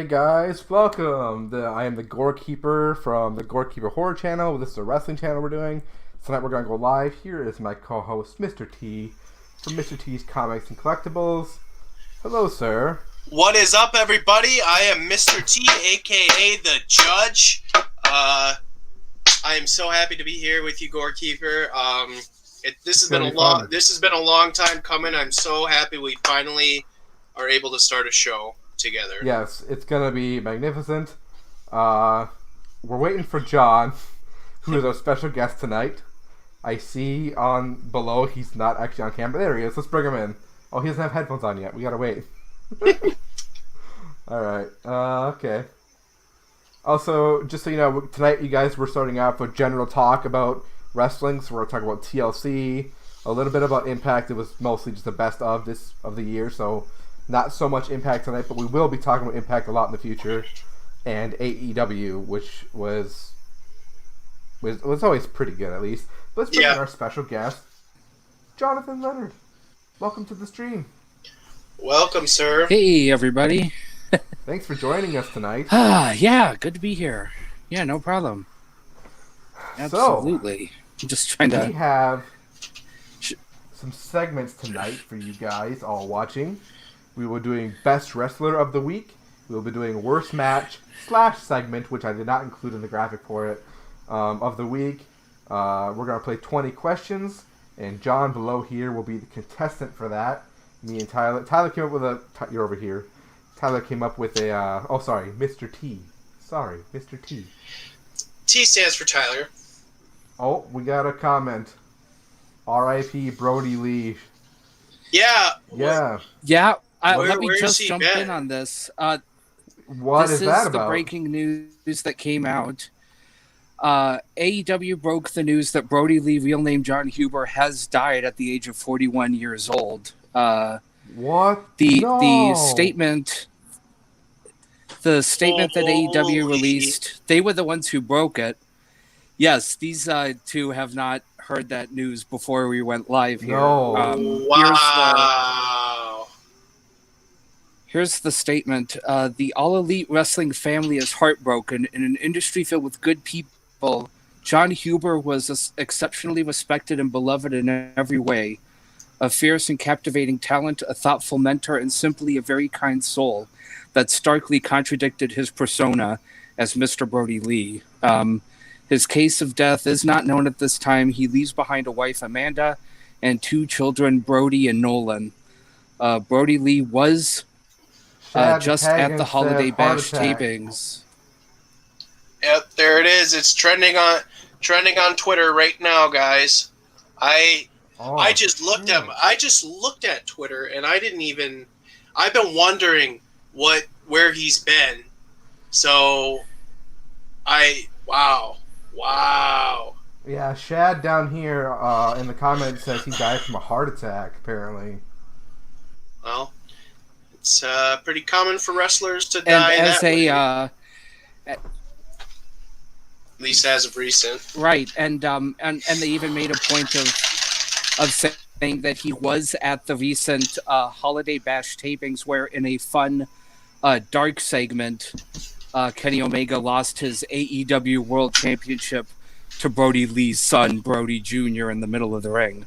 Hey guys, welcome. I am the Gorekeeper from the Gorekeeper Horror Channel. This is a wrestling channel we're doing. Tonight we're going to go live. Here is my co-host, Mr. T, from Mr. T's Comics and Collectibles. Hello, sir. What is up, everybody? I am Mr. T, aka the Judge. I am so happy to be here with you, Gorekeeper. This has been a long time coming. I'm so happy we finally are able to start a show together. Yes, it's gonna be magnificent. We're waiting for John, who is our special guest tonight. I see on below he's not actually on camera. There he is. Let's bring him in. Oh, he doesn't have headphones on yet. We gotta wait. Alright, okay. Also, just so you know, tonight you guys we're starting off with general talk about wrestling. So we're talking about TLC, a little bit about Impact. It was mostly just the best of the year, so not so much Impact tonight, but we will be talking about Impact a lot in the future. And AEW, which was always pretty good, at least. Let's bring in our special guest, Jonathan Leonard. Welcome to the stream. Welcome, sir. Hey, everybody. Thanks for joining us tonight. Yeah, good to be here. Yeah, no problem. Absolutely. I'm just trying to... We have some segments tonight for you guys all watching. We will be doing Best Wrestler of the Week. We will be doing Worst Match / segment, which I did not include in the graphic for it, of the week. We're going to play 20 questions, and John below here will be the contestant for that. Me and Tyler. Tyler came up with a... You're over here. Tyler came up with a... Mr. T. Sorry, Mr. T. T stands for Tyler. Oh, we got a comment. R.I.P. Brody Lee. Yeah. Yeah. Yeah. Let me just jump in on this. What is that about? This is the breaking news that came out. AEW broke the news that Brody Lee, real name John Huber, has died at the age of 41 years old. What? The statement that AEW released, they were the ones who broke it. Yes, these two have not heard that news before we went live here. No. Wow. Here's the statement. The All Elite Wrestling family is heartbroken. In an industry filled with good people, John Huber was exceptionally respected and beloved in every way. A fierce and captivating talent, a thoughtful mentor, and simply a very kind soul that starkly contradicted his persona as Mr. Brody Lee. His case of death is not known at this time. He leaves behind a wife, Amanda, and 2 children, Brody and Nolan. Brody Lee was just at the Holiday Bash tapings. Yep, there it is. It's trending on Twitter right now, guys. I just looked at Twitter, and I've been wondering where he's been. So wow. Yeah, Shad down here in the comments says he died from a heart attack, apparently. Well, it's pretty common for wrestlers to die way. At least as of recent. Right, and they even made a point of saying that he was at the recent Holiday Bash tapings, where in a fun dark segment, Kenny Omega lost his AEW World Championship to Brody Lee's son, Brody Jr., in the middle of the ring.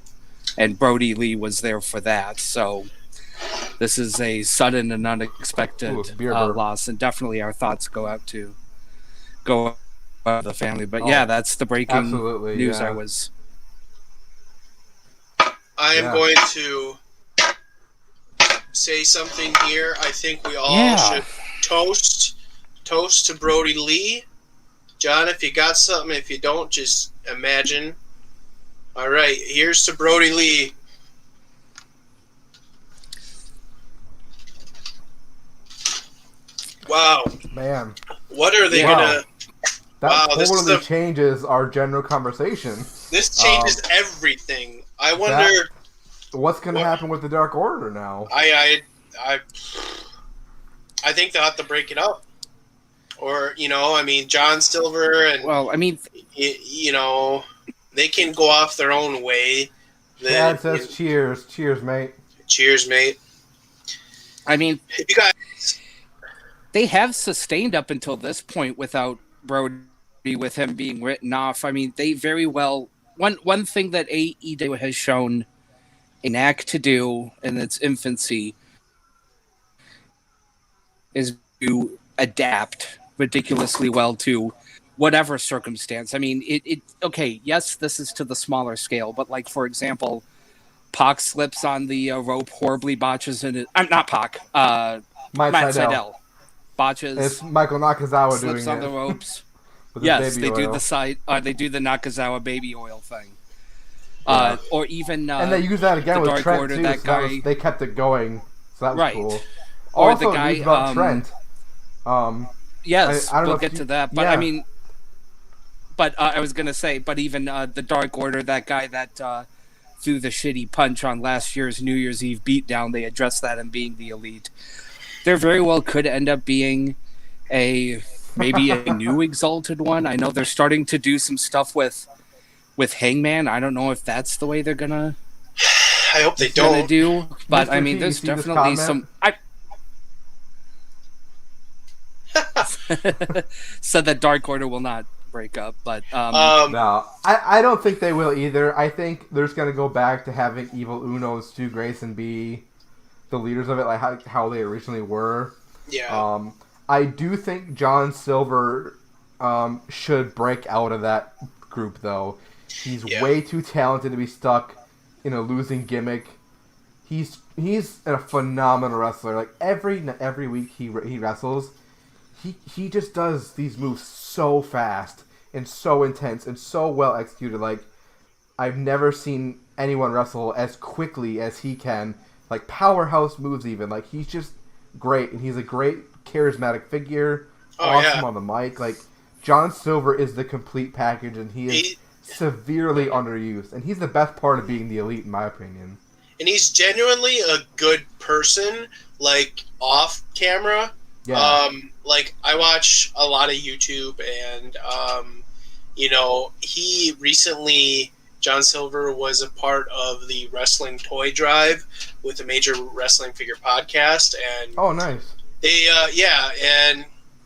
And Brody Lee was there for that. So this is a sudden and unexpected loss. And definitely our thoughts go out to the family. But yeah, that's the breaking news. Yeah. I am going to say something here. I think we all should toast to Brody Lee. John, if you got something, if you don't, just imagine. All right, here's to Brody Lee. Wow. Man. What are they gonna... That totally changes our general conversation. This changes everything. I wonder... What's going to happen with the Dark Order now? I think they'll have to break it up. Or, John Silver and... Well, they can go off their own way. Dad says cheers. Cheers, mate. Cheers, mate. You guys... they have sustained up until this point without Brody, with him being written off. I mean, they very well. One thing that AEW has shown a knack to do in its infancy is to adapt ridiculously well to whatever circumstance. I mean, okay, yes, this is to the smaller scale, but like, for example, Pac slips on the rope, horribly botches in it. I'm not Pac. Matt Sydal botches. It's Michael Nakazawa doing it. Slips on the ropes. With Yes, baby they oil. do the side. They do the Nakazawa baby oil thing. Or even and they use that again the with Dark Trent Order, too. that So guy. they kept it going, so that was Right. cool. Or Also, the guy news about Trent. Yes, I don't know we'll if get you- to that. But yeah. I mean, I was gonna say, but even the Dark Order, that guy that threw the shitty punch on last year's New Year's Eve beatdown, they addressed that in being the Elite. There very well could end up being maybe a new Exalted One. I know they're starting to do some stuff with Hangman. I don't know if that's the way they're gonna I hope they don't. do, but Mr. I T, mean, you there's see this definitely comment? said that Dark Order will not break up, but No, I don't think they will either. I think they're just gonna go back to having Evil Uno and Stu Grayson be the leaders of it, like how they originally were. Yeah. I do think John Silver should break out of that group, though. He's way too talented to be stuck in a losing gimmick. He's a phenomenal wrestler. Like every week he wrestles, he just does these moves so fast and so intense and so well executed. Like I've never seen anyone wrestle as quickly as he can. Like powerhouse moves, even. Like he's just great, and he's a great charismatic figure. Awesome on the mic. Like John Silver is the complete package, and he is severely underused. And he's the best part of being the Elite, in my opinion. And he's genuinely a good person, like off camera. Yeah. Like I watch a lot of YouTube, and he recently, John Silver was a part of the Wrestling Toy Drive with a major wrestling figure podcast, and Oh, nice. they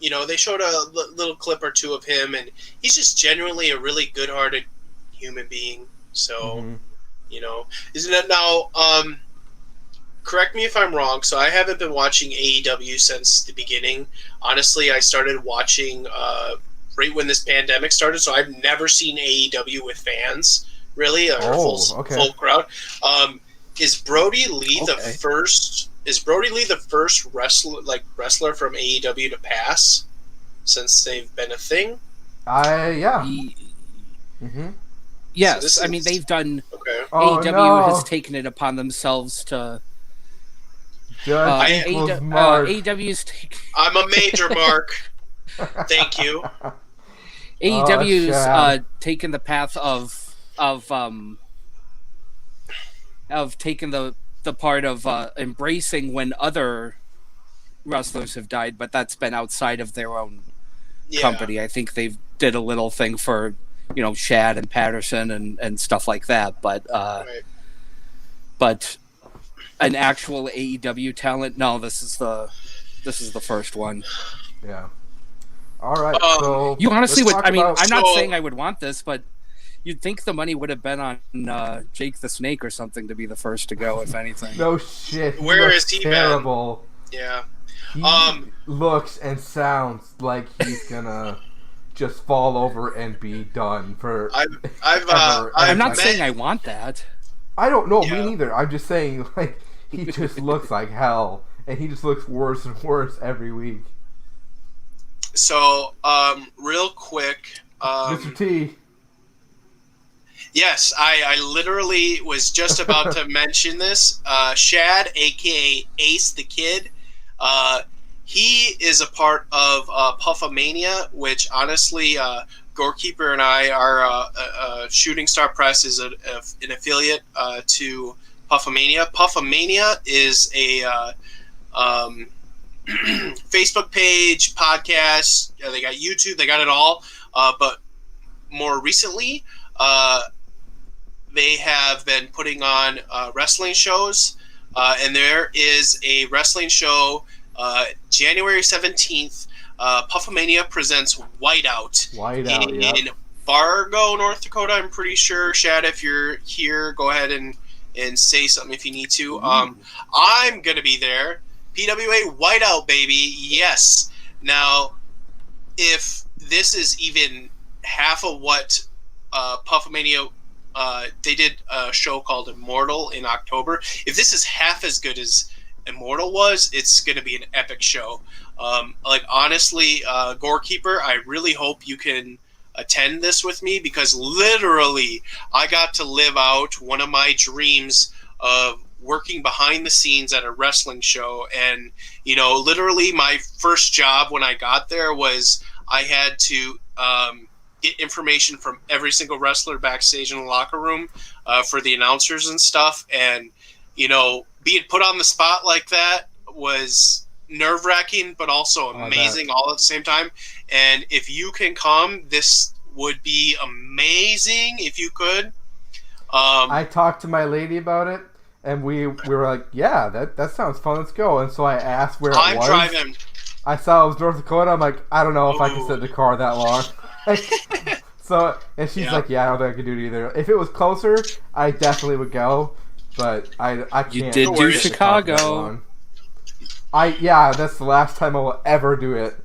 they showed a little clip or two of him, and he's just genuinely a really good-hearted human being. So, isn't it now? Correct me if I'm wrong. So I haven't been watching AEW since the beginning. Honestly, I started watching right when this pandemic started. So I've never seen AEW with fans, really, or full crowd. Is Brody Lee the first? Is Brody Lee the first wrestler from AEW to pass since they've been a thing? Yeah. Yes, So I mean they've done. Okay. AEW has taken it upon themselves to. AEW's I'm a major mark. Thank you. AEW's taken the path of taking the part of embracing when other wrestlers have died, but that's been outside of their own company. I think they did a little thing for Shad and Patterson and stuff like that, but but an actual AEW talent, no, this is the first one. Yeah. All right. So you honestly would. I mean, I'm not So- saying I would want this, but you'd think the money would have been on Jake the Snake or something to be the first to go, if anything. No shit. Where looks is he terrible. Yeah. He looks and sounds like he's gonna just fall over and be done for. I'm not saying I want that. I don't know. Yeah. Me neither. I'm just saying, like, he just looks like hell, and he just looks worse and worse every week. So, real quick, Mr. T. Yes, I literally was just about to mention this. Shad, aka Ace the Kid, he is a part of Puffamania, which honestly, Gorekeeper and I are Shooting Star Press is an affiliate to Puffamania. Puffamania is a Facebook page, podcast. They got YouTube. They got it all. But more recently, they have been putting on wrestling shows, and there is a wrestling show January 17th, Puffamania presents Whiteout. Whiteout, in Fargo, North Dakota. I'm pretty sure. Shad, if you're here, go ahead and say something if you need to. I'm going to be there. PWA Whiteout, baby. Yes. Now, if this is even half of what Puffamania, they did a show called Immortal in October. If this is half as good as Immortal was, it's going to be an epic show. Like, honestly, Gorekeeper, I really hope you can attend this with me, because literally I got to live out one of my dreams of working behind the scenes at a wrestling show. And, you know, literally my first job when I got there was I had to get information from every single wrestler backstage in the locker room for the announcers and stuff. And, you know, being put on the spot like that was nerve-wracking, but also amazing all at the same time. And if you can come, this would be amazing if you could. I talked to my lady about it, and we were like, yeah, that sounds fun, let's go. And so I asked where it was. I'm driving. I saw it was North Dakota. I'm like, I don't know if I can sit in the car that long. So, and she's like, yeah, I don't think I can do it either. If it was closer, I definitely would go, but I can't. You did do Chicago. That's the last time I will ever do it.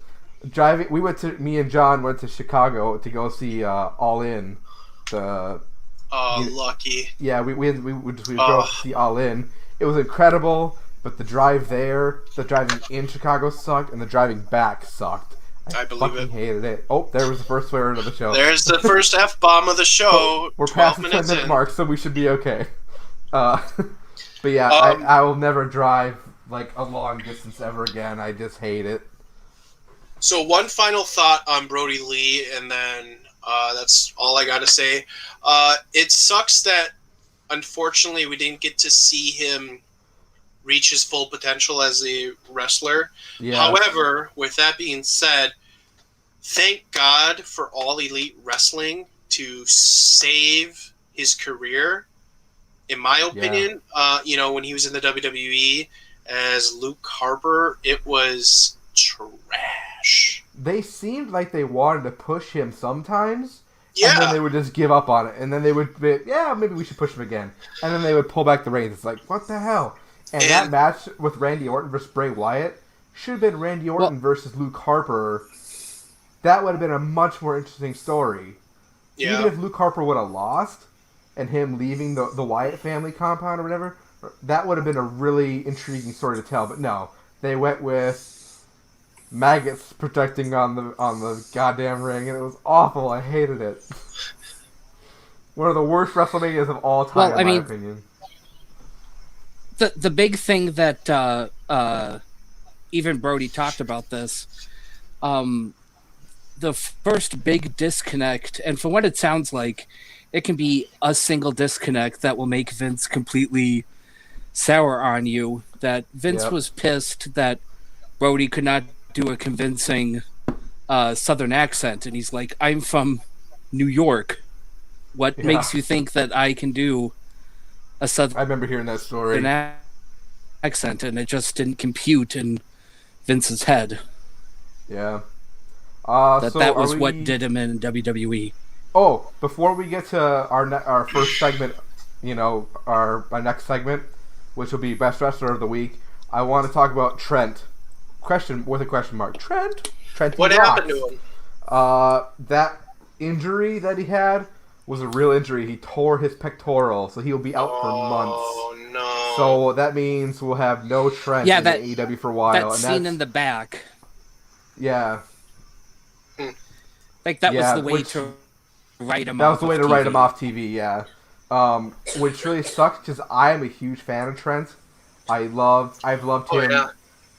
Me and John went to Chicago to go see All In. Lucky. Yeah, we drove to see All In. It was incredible, but the driving in Chicago sucked, and the driving back sucked. I fucking hated it. Oh, there was the first swear of the show. There's the first F-bomb of the show. We're past the 10-minute mark, so we should be okay. But yeah, I will never drive like a long distance ever again. I just hate it. So one final thought on Brody Lee, and then that's all I got to say. It sucks that, unfortunately, we didn't get to see him reach his full potential as a wrestler. Yeah. However, with that being said, thank God for All Elite Wrestling to save his career. In my opinion, when he was in the WWE as Luke Harper, it was trash. They seemed like they wanted to push him sometimes. Yeah. And then they would just give up on it. And then they would be, maybe we should push him again. And then they would pull back the reins. It's like, what the hell? And that match with Randy Orton versus Bray Wyatt should have been Randy Orton versus Luke Harper. That would have been a much more interesting story. Yeah. Even if Luke Harper would have lost and him leaving the Wyatt family compound or whatever, that would have been a really intriguing story to tell. But no, they went with maggots protecting on the goddamn ring, and it was awful. I hated it. One of the worst WrestleManias of all time, in my opinion. The big thing that even Brody talked about this, the first big disconnect, and from what it sounds like, it can be a single disconnect that will make Vince completely sour on you. That Vince was pissed that Brody could not do a convincing Southern accent, and he's like, I'm from New York. What makes you think that I can do a Southern... I remember hearing that story. Accent, and it just didn't compute in Vince's head. Yeah. That was what did him in WWE. Oh, before we get to our first segment, our next segment, which will be Best Wrestler of the Week, I want to talk about Trent. With a question mark. Trent what happened to him? That injury that he had was a real injury. He tore his pectoral, so he'll be out for months. Oh, no. So that means we'll have no Trent in AEW for a while. That scene in the back. Yeah. Like, that was the way to write him off. That was the way to write him off TV, yeah. Which really sucks, because I am a huge fan of Trent. I've loved him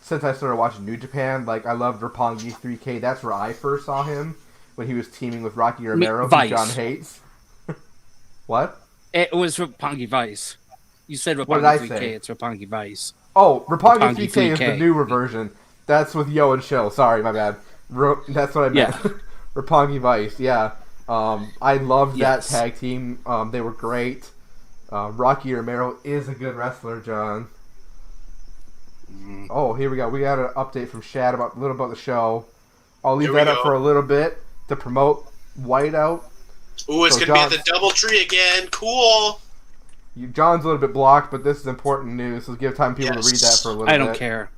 since I started watching New Japan. Like, I loved Roppongi 3K. That's where I first saw him, when he was teaming with Rocky Romero, who John hates. What? It was Roppongi Vice. You said Roppongi 3K, it's Roppongi Vice. Oh, Roppongi 3K is the newer version. That's with Yo and Show. Sorry, my bad. That's what I meant. Yeah. Roppongi Vice, yeah. I loved that tag team. They were great. Rocky Romero is a good wrestler, John. Oh, here we go. We got an update from Shad about a little about the show. I'll leave Here we that up go. for a little bit to promote Whiteout. Ooh, it's So going to be at the DoubleTree again. Cool. John's a little bit blocked, but this is important news, so give time people to read that for a little bit. I don't care.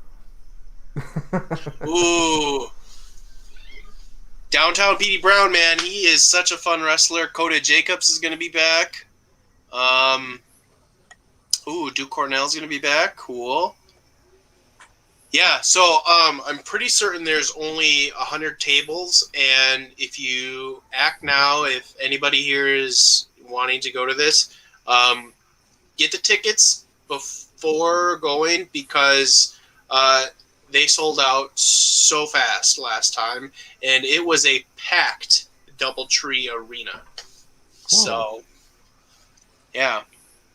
Ooh. Downtown Petey Brown, man. He is such a fun wrestler. Coda Jacobs is going to be back. Duke Cornell's going to be back. Cool. Yeah, so I'm pretty certain there's only 100 tables, and if you act now, if anybody here is wanting to go to this, get the tickets before going because they sold out so fast last time, and it was a packed DoubleTree arena. Whoa. So, yeah.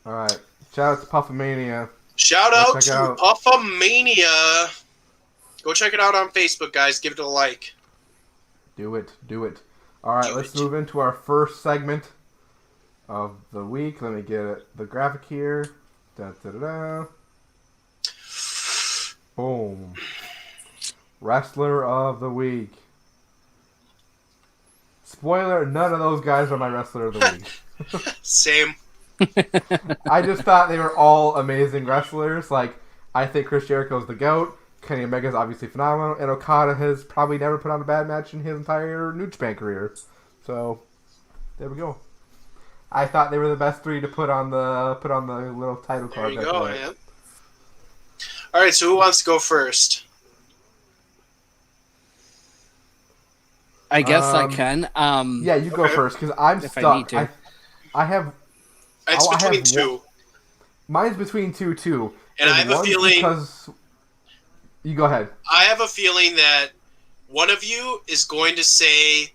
All right. Shout out to Puffamania. Shout out to Puffamania. Go check it out on Facebook, guys. Give it a like. Do it. All right, let's move into our first segment of the week. Let me get the graphic here. Da-da-da-da. Boom. Wrestler of the week. Spoiler, none of those guys are my wrestler of the week. Same. I just thought they were all amazing wrestlers. Like, I think Chris Jericho's the GOAT. Kenny Omega's obviously phenomenal. And Okada has probably never put on a bad match in his entire New Japan career. So, there we go. I thought they were the best three to put on the little title card. There you go, man. All right, so who wants to go first? I guess I can. Yeah, you go first because I'm stuck. I need to. I have. It's between two. Mine's between two too. And I have a feeling. Because you go ahead. I have a feeling that one of you is going to say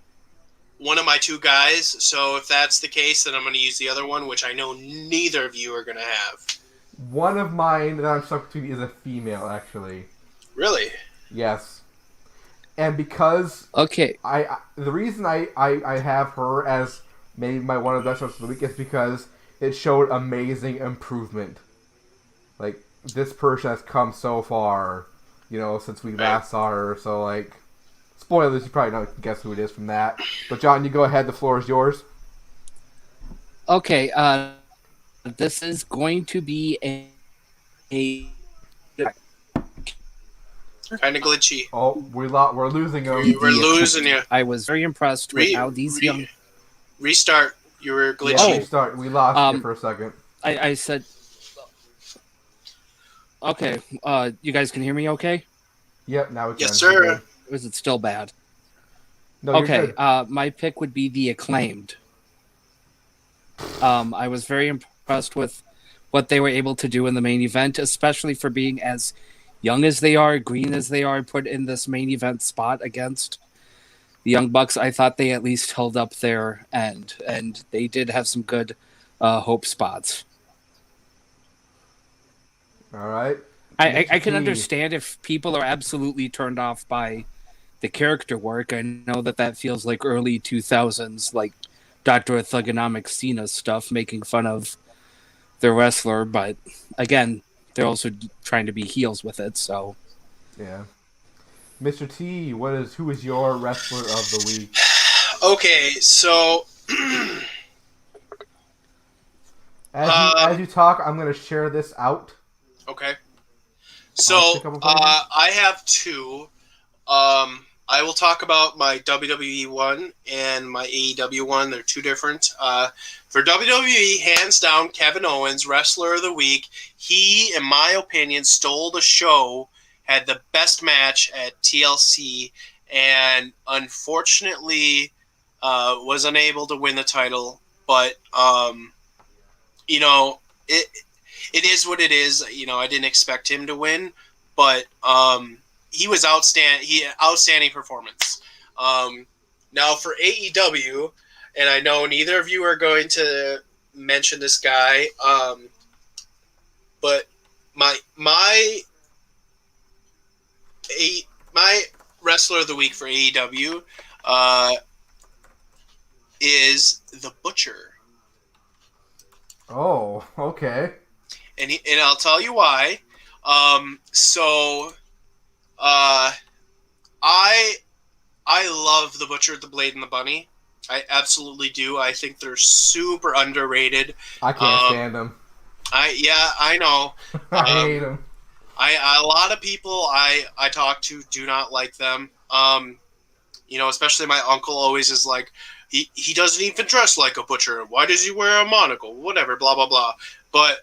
one of my two guys. So if that's the case, then I'm going to use the other one, which I know neither of you are going to have. One of mine that I'm stuck between is a female, actually. Really? Yes. And because Okay, the reason I have her as maybe my one of the best wrestlers of the week is because it showed amazing improvement. Like, this person has come so far, since we last saw her. So, like, spoilers, you probably don't guess who it is from that. But, John, you go ahead. The floor is yours. Okay, this is going to be a Kind of glitchy. Oh, we're losing him. We're losing you. I was very impressed with how these young. Restart. You were glitchy. Yeah, restart. We lost you for a second. I said. Okay, you guys can hear me okay? Yep, now we can. Yes, sir. Or is it still bad? No, you're Okay, good. my pick would be the Acclaimed. I was very impressed with what they were able to do in the main event, especially for being as young as they are, green as they are, put in this main event spot against the Young Bucks. I thought they at least held up their end, and they did have some good hope spots. All right. I can understand if people are absolutely turned off by the character work. I know that feels like early 2000s, like Dr. Thugonomics Cena stuff, making fun of the wrestler, but again, they're also trying to be heels with it, so. Yeah. Mr. T, who is your wrestler of the week? Okay, so as you talk, I'm going to share this out. Okay. So I have two. I will talk about my WWE one and my AEW one. They're two different. For WWE, hands down, Kevin Owens, Wrestler of the Week. He, in my opinion, stole the show, had the best match at TLC, and unfortunately was unable to win the title. But, it is what it is. I didn't expect him to win, but he was outstanding performance. Now for AEW, and I know neither of you are going to mention this guy, but my wrestler of the week for AEW is the Butcher. Oh, okay. And I'll tell you why. So, uh, I love the Butcher, the Blade, and the Bunny. I absolutely do. I think they're super underrated. I can't stand them. I know. I hate them. A lot of people I talk to do not like them. Especially my uncle always is like, he doesn't even dress like a butcher. Why does he wear a monocle? Whatever, blah blah blah. But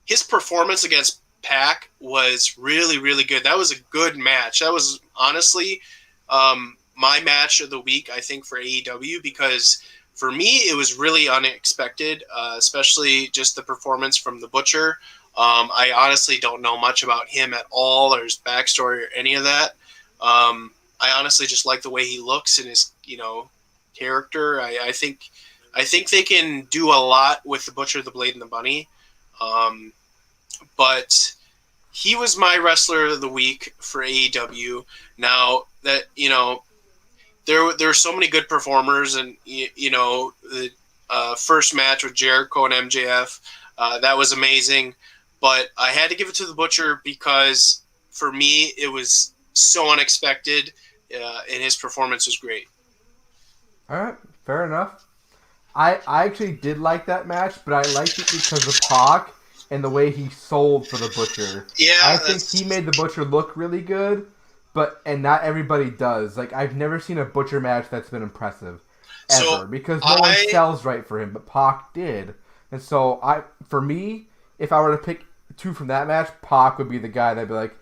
his performance against Pac was really really good. That was a good match. That was honestly my match of the week, I think, for AEW, because for me it was really unexpected, especially just the performance from the Butcher. I honestly don't know much about him at all, or his backstory, or any of that. I honestly just like the way he looks and his, character. I think they can do a lot with the Butcher, the Blade, and the Bunny. But he was my wrestler of the week for AEW. Now that there are so many good performers, and the first match with Jericho and MJF, that was amazing. But I had to give it to the Butcher because for me it was so unexpected, and his performance was great. All right, fair enough. I actually did like that match, but I liked it because of Pac and the way he sold for the Butcher. Yeah, I think he made the Butcher look really good, and not everybody does. Like, I've never seen a Butcher match that's been impressive ever, because no one sells right for him, but Pac did. And so for me, if I were to pick two from that match, Pac would be the guy that'd be like,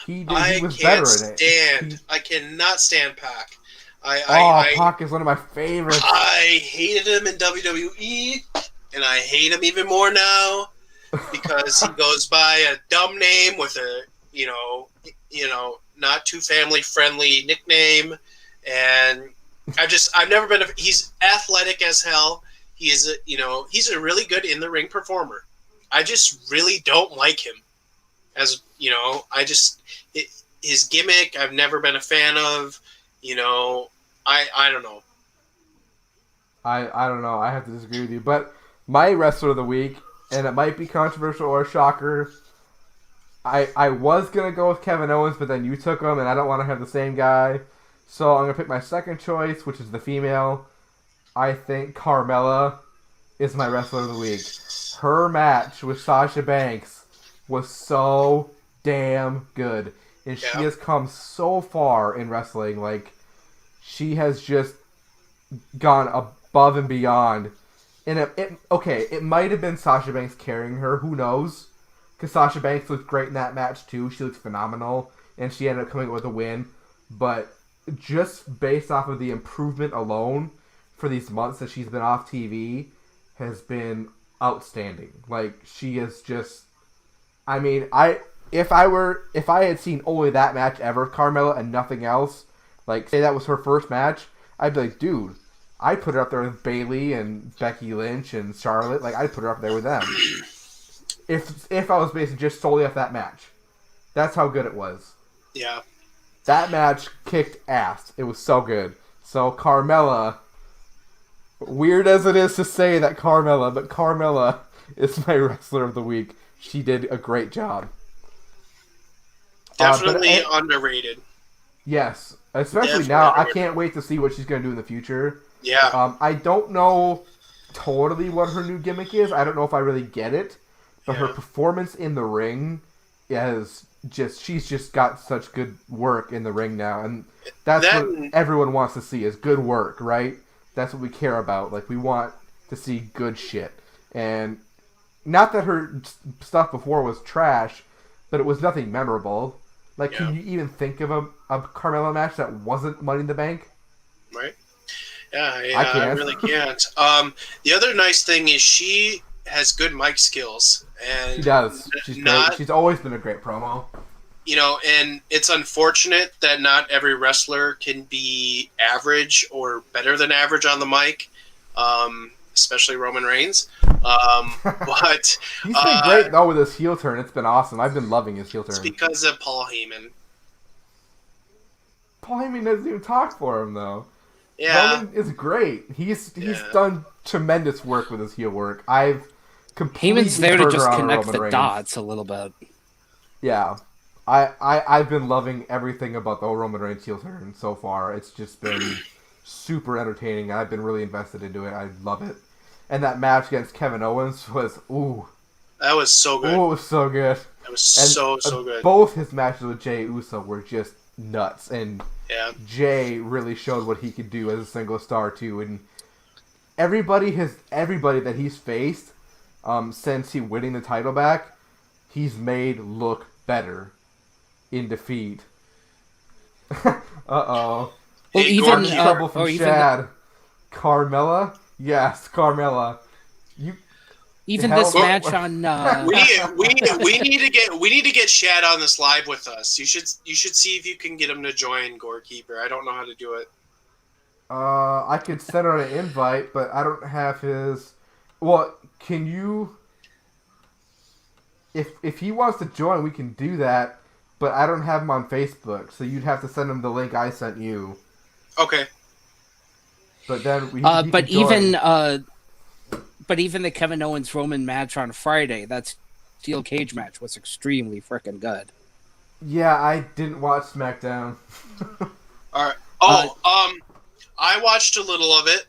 he was better in it. I cannot stand Pac. Pac is one of my favorites. I hated him in WWE, and I hate him even more now because he goes by a dumb name with a not too family friendly nickname, and I've never been. He's athletic as hell. He's a really good in the ring performer. I just really don't like him. His gimmick I've never been a fan of. I don't know. I don't know. I have to disagree with you. But my wrestler of the week, and it might be controversial or a shocker, I was going to go with Kevin Owens, but then you took him, and I don't want to have the same guy. So I'm going to pick my second choice, which is the female. I think Carmella is my wrestler of the week. Her match with Sasha Banks was so damn good. And she has come so far in wrestling. Like, she has just gone above and beyond. And it might have been Sasha Banks carrying her. Who knows? Because Sasha Banks looked great in that match, too. She looked phenomenal. And she ended up coming with a win. But just based off of the improvement alone for these months that she's been off TV has been outstanding. Like, she is just... I mean, if I had seen only that match ever, Carmella, and nothing else, like, say that was her first match, I'd be like, dude, I'd put her up there with Bayley and Becky Lynch and Charlotte. Like, I'd put her up there with them. If I was basing just solely off that match. That's how good it was. Yeah. That match kicked ass. It was so good. So, Carmella, weird as it is to say that but Carmella is my wrestler of the week. She did a great job. Definitely underrated. Yes, especially now. I can't wait to see what she's going to do in the future. Yeah. I don't know totally what her new gimmick is. I don't know if I really get it. But her performance in the ring she's just got such good work in the ring now. And that's what everyone wants to see is good work, right? That's what we care about. Like, we want to see good shit. And not that her stuff before was trash, but it was nothing memorable. Like, can you even think of a Carmella match that wasn't Money in the Bank? Right. Yeah, I really can't. The other nice thing is she has good mic skills. And she does. She's great. She's always been a great promo. And it's unfortunate that not every wrestler can be average or better than average on the mic, especially Roman Reigns. But he's been great though with his heel turn. It's been awesome. I've been loving his heel turn. It's because of Paul Heyman. Paul Heyman doesn't even talk for him though. Yeah, Roman is great. He's done tremendous work with his heel work. I've completely Heyman's there to just connect Roman the Reigns. dots a little bit. Yeah. I've been loving everything about the whole Roman Reigns heel turn so far. It's just been super entertaining. I've been really invested into it. I love it. And that match against Kevin Owens was That was so good. it was so good. It was so good. Both his matches with Jey Uso were just nuts, and Yeah. Jey really showed what he could do as a single star too. And everybody that he's faced since he winning the title back, he's made look better in defeat. Uh-oh. Well, Hey, even Gordon, Trouble from or even Shad. Carmella? Yes, Carmella. even Hell- this match on we need to get Shad on this live with us. You should see if you can get him to join Gorekeeper. I don't know how to do it. I could send out an invite, but I don't have his. Well, can you? If he wants to join, we can do that. But I don't have him on Facebook, so you'd have to send him the link I sent you. Okay. But then he but can join. even the Kevin Owens Roman match on Friday, that steel cage match was extremely freaking good. Yeah, I didn't watch SmackDown. All right. Oh, I watched a little of it.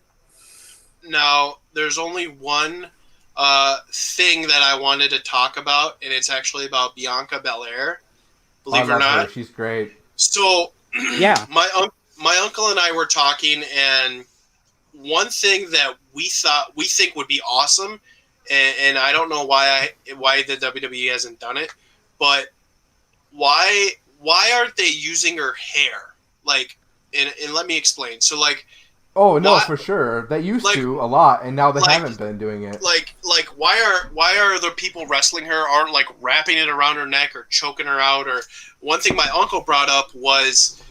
Now, there's only one thing that I wanted to talk about, and it's actually about Bianca Belair. Believe it or not. Her. She's great. So, Yeah. my uncle and I were talking, and one thing that we think would be awesome, and I don't know why the WWE hasn't done it, but why aren't they using her hair? Like, and let me explain. So, like, Oh no, for sure. They used to a lot, and now they haven't been doing it. Like why are the people wrestling her aren't like wrapping it around her neck or choking her out? Or one thing my uncle brought up was,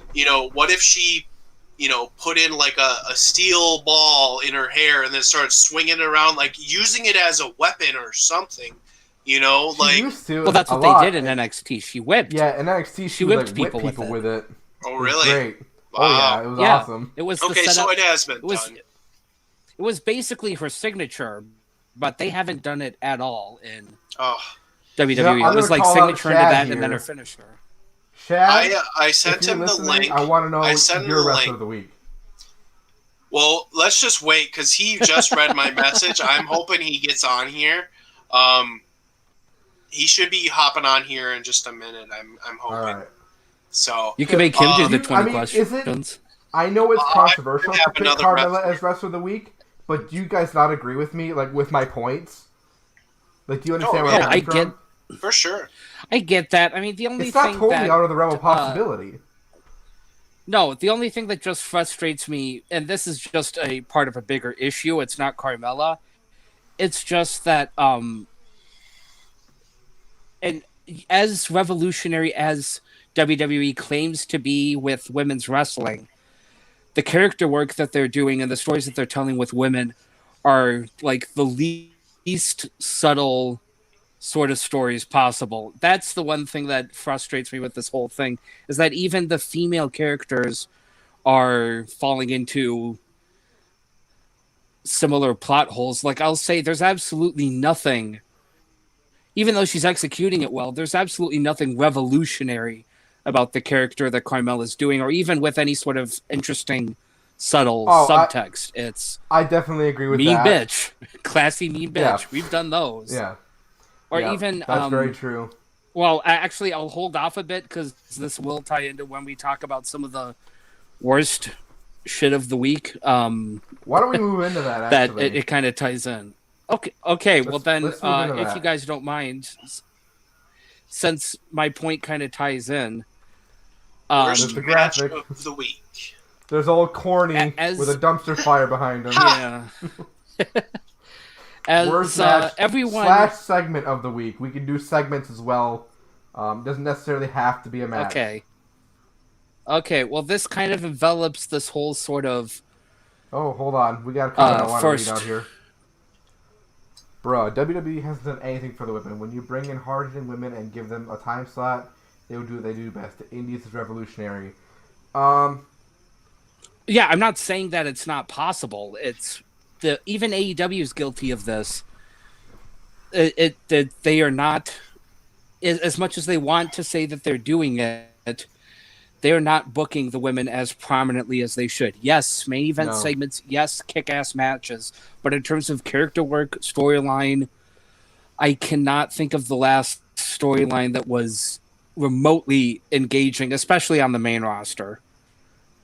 what if she, put in like a steel ball in her hair and then started swinging it around, like using it as a weapon or something. She used to. Well, that's what they did in NXT. She whipped. Yeah, in NXT she would like whip people with it. Oh, really? Great. Wow. Oh yeah, it was awesome. It was okay. So it has been done. It was basically her signature, but they haven't done it at all in WWE. It was like signature into that here. And then her finisher. Shad, I sent him the link. I want to know your wrestler link. of the week. Well, let's just wait because he just read my message. I'm hoping he gets on here. He should be hopping on here in just a minute. I'm hoping. All right. So you can make him do the 20 questions. I know it's controversial to pick Carmella wrestler. as wrestler of the week, but do you guys not agree with me, like with my points? Like, do you understand where I'm coming from? For sure. I get that. I mean, the only it's not thing totally that, out of the realm of possibility. No, the only thing that just frustrates me, and this is just a part of a bigger issue, it's not Carmella. It's just that, and as revolutionary as WWE claims to be with women's wrestling, the character work that they're doing and the stories that they're telling with women are like the least subtle sort of stories possible. That's the one thing that frustrates me with this whole thing, is that even the female characters are falling into similar plot holes. Like, I'll say there's absolutely nothing, even though she's executing it well, there's absolutely nothing revolutionary about the character that Carmella is doing, or even with any sort of interesting, subtle subtext. I definitely agree with mean that. Bitch. Classy mean bitch. Yeah. We've done those. Yeah. Or yeah, even... That's very true. Well, actually, I'll hold off a bit, because this will tie into when we talk about some of the worst shit of the week. Why don't we move into that, actually? That it kind of ties in. Okay. Well, then, if you guys don't mind, since my point kind of ties in... Worst the match graphic of the week. There's old Corny with a dumpster fire behind him. Yeah. Worst match everyone / segment of the week. We can do segments as well. Doesn't necessarily have to be a match. Okay. Well, this kind of envelops this whole sort of. Oh, hold on. We got a comment I want first... to read out here. Bruh, WWE hasn't done anything for the women. When you bring in hard-hitting women and give them a time slot, they will do what they do best. The Indies is revolutionary. Yeah, I'm not saying that it's not possible. It's even AEW is guilty of this. They are not as much as they want to say that they're doing it, they're not booking the women as prominently as they should. Yes, main event segments. Yes, kick-ass matches. But in terms of character work, storyline, I cannot think of the last storyline that was remotely engaging, especially on the main roster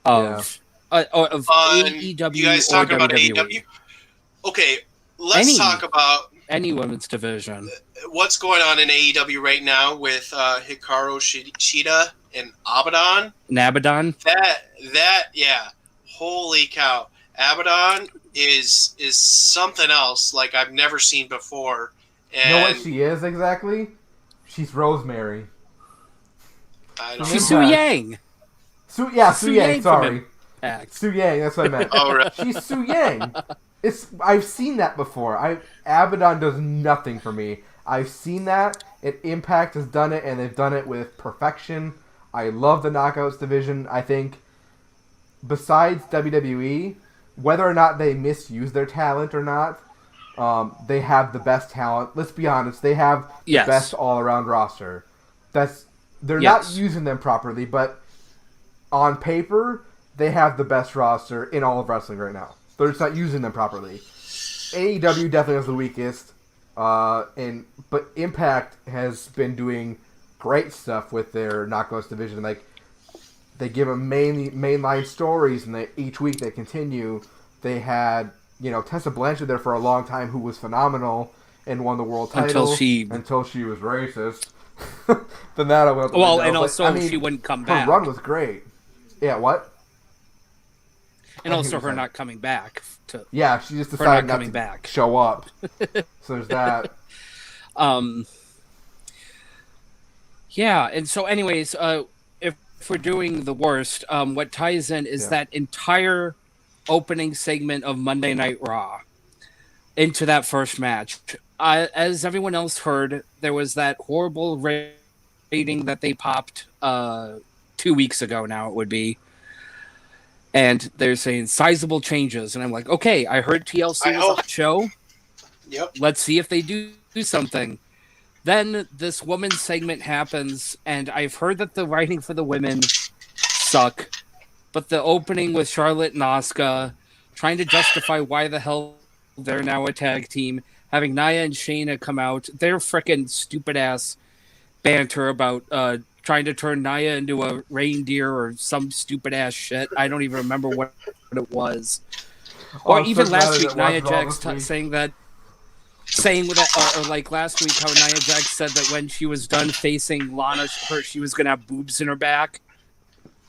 of AEW you guys or talking about WWE. AEW? Okay, let's talk about any women's division. What's going on in AEW right now with Hikaru Shida and Abaddon? Yeah. Holy cow. Abaddon is something else like I've never seen before. And you know what she is exactly? She's Rosemary. I don't She's know. Su Yang. Su Yang, sorry. Su Yang, that's what I meant. Oh, right. She's Su Yang. I've seen that before. Abaddon does nothing for me. I've seen that. Impact has done it, and they've done it with perfection. I love the Knockouts division. I think, besides WWE, whether or not they misuse their talent or not, they have the best talent. Let's be honest. They have the best all-around roster. They're not using them properly, but on paper, they have the best roster in all of wrestling right now. They're just not using them properly. AEW definitely has the weakest, but Impact has been doing great stuff with their Knockouts division. Like, they give them mainline stories, and each week they continue. They had Tessa Blanchard there for a long time, who was phenomenal and won the world title until she was racist. Then that I went. Well, and also she wouldn't come back. Her run was great. Yeah, what? And also her not coming back. Yeah, she just decided not to show up. So there's that. Yeah, and so anyways, if we're doing the worst, what ties in is that entire opening segment of Monday Night Raw into that first match. As everyone else heard, there was that horrible rating that they popped 2 weeks ago now, it would be. And they're saying sizable changes. And I'm like, okay, I heard TLC was a show. Yep. Let's see if they do something. Then this women's segment happens, and I've heard that the writing for the women suck. But the opening with Charlotte and Asuka, trying to justify why the hell they're now a tag team, having Nia and Shayna come out, their frickin' stupid-ass banter about trying to turn Nia into a reindeer or some stupid-ass shit. I don't even remember what it was. Or even last week, Nia Jax saying that, or like last week, how Nia Jax said that when she was done facing Lana, she was going to have boobs in her back.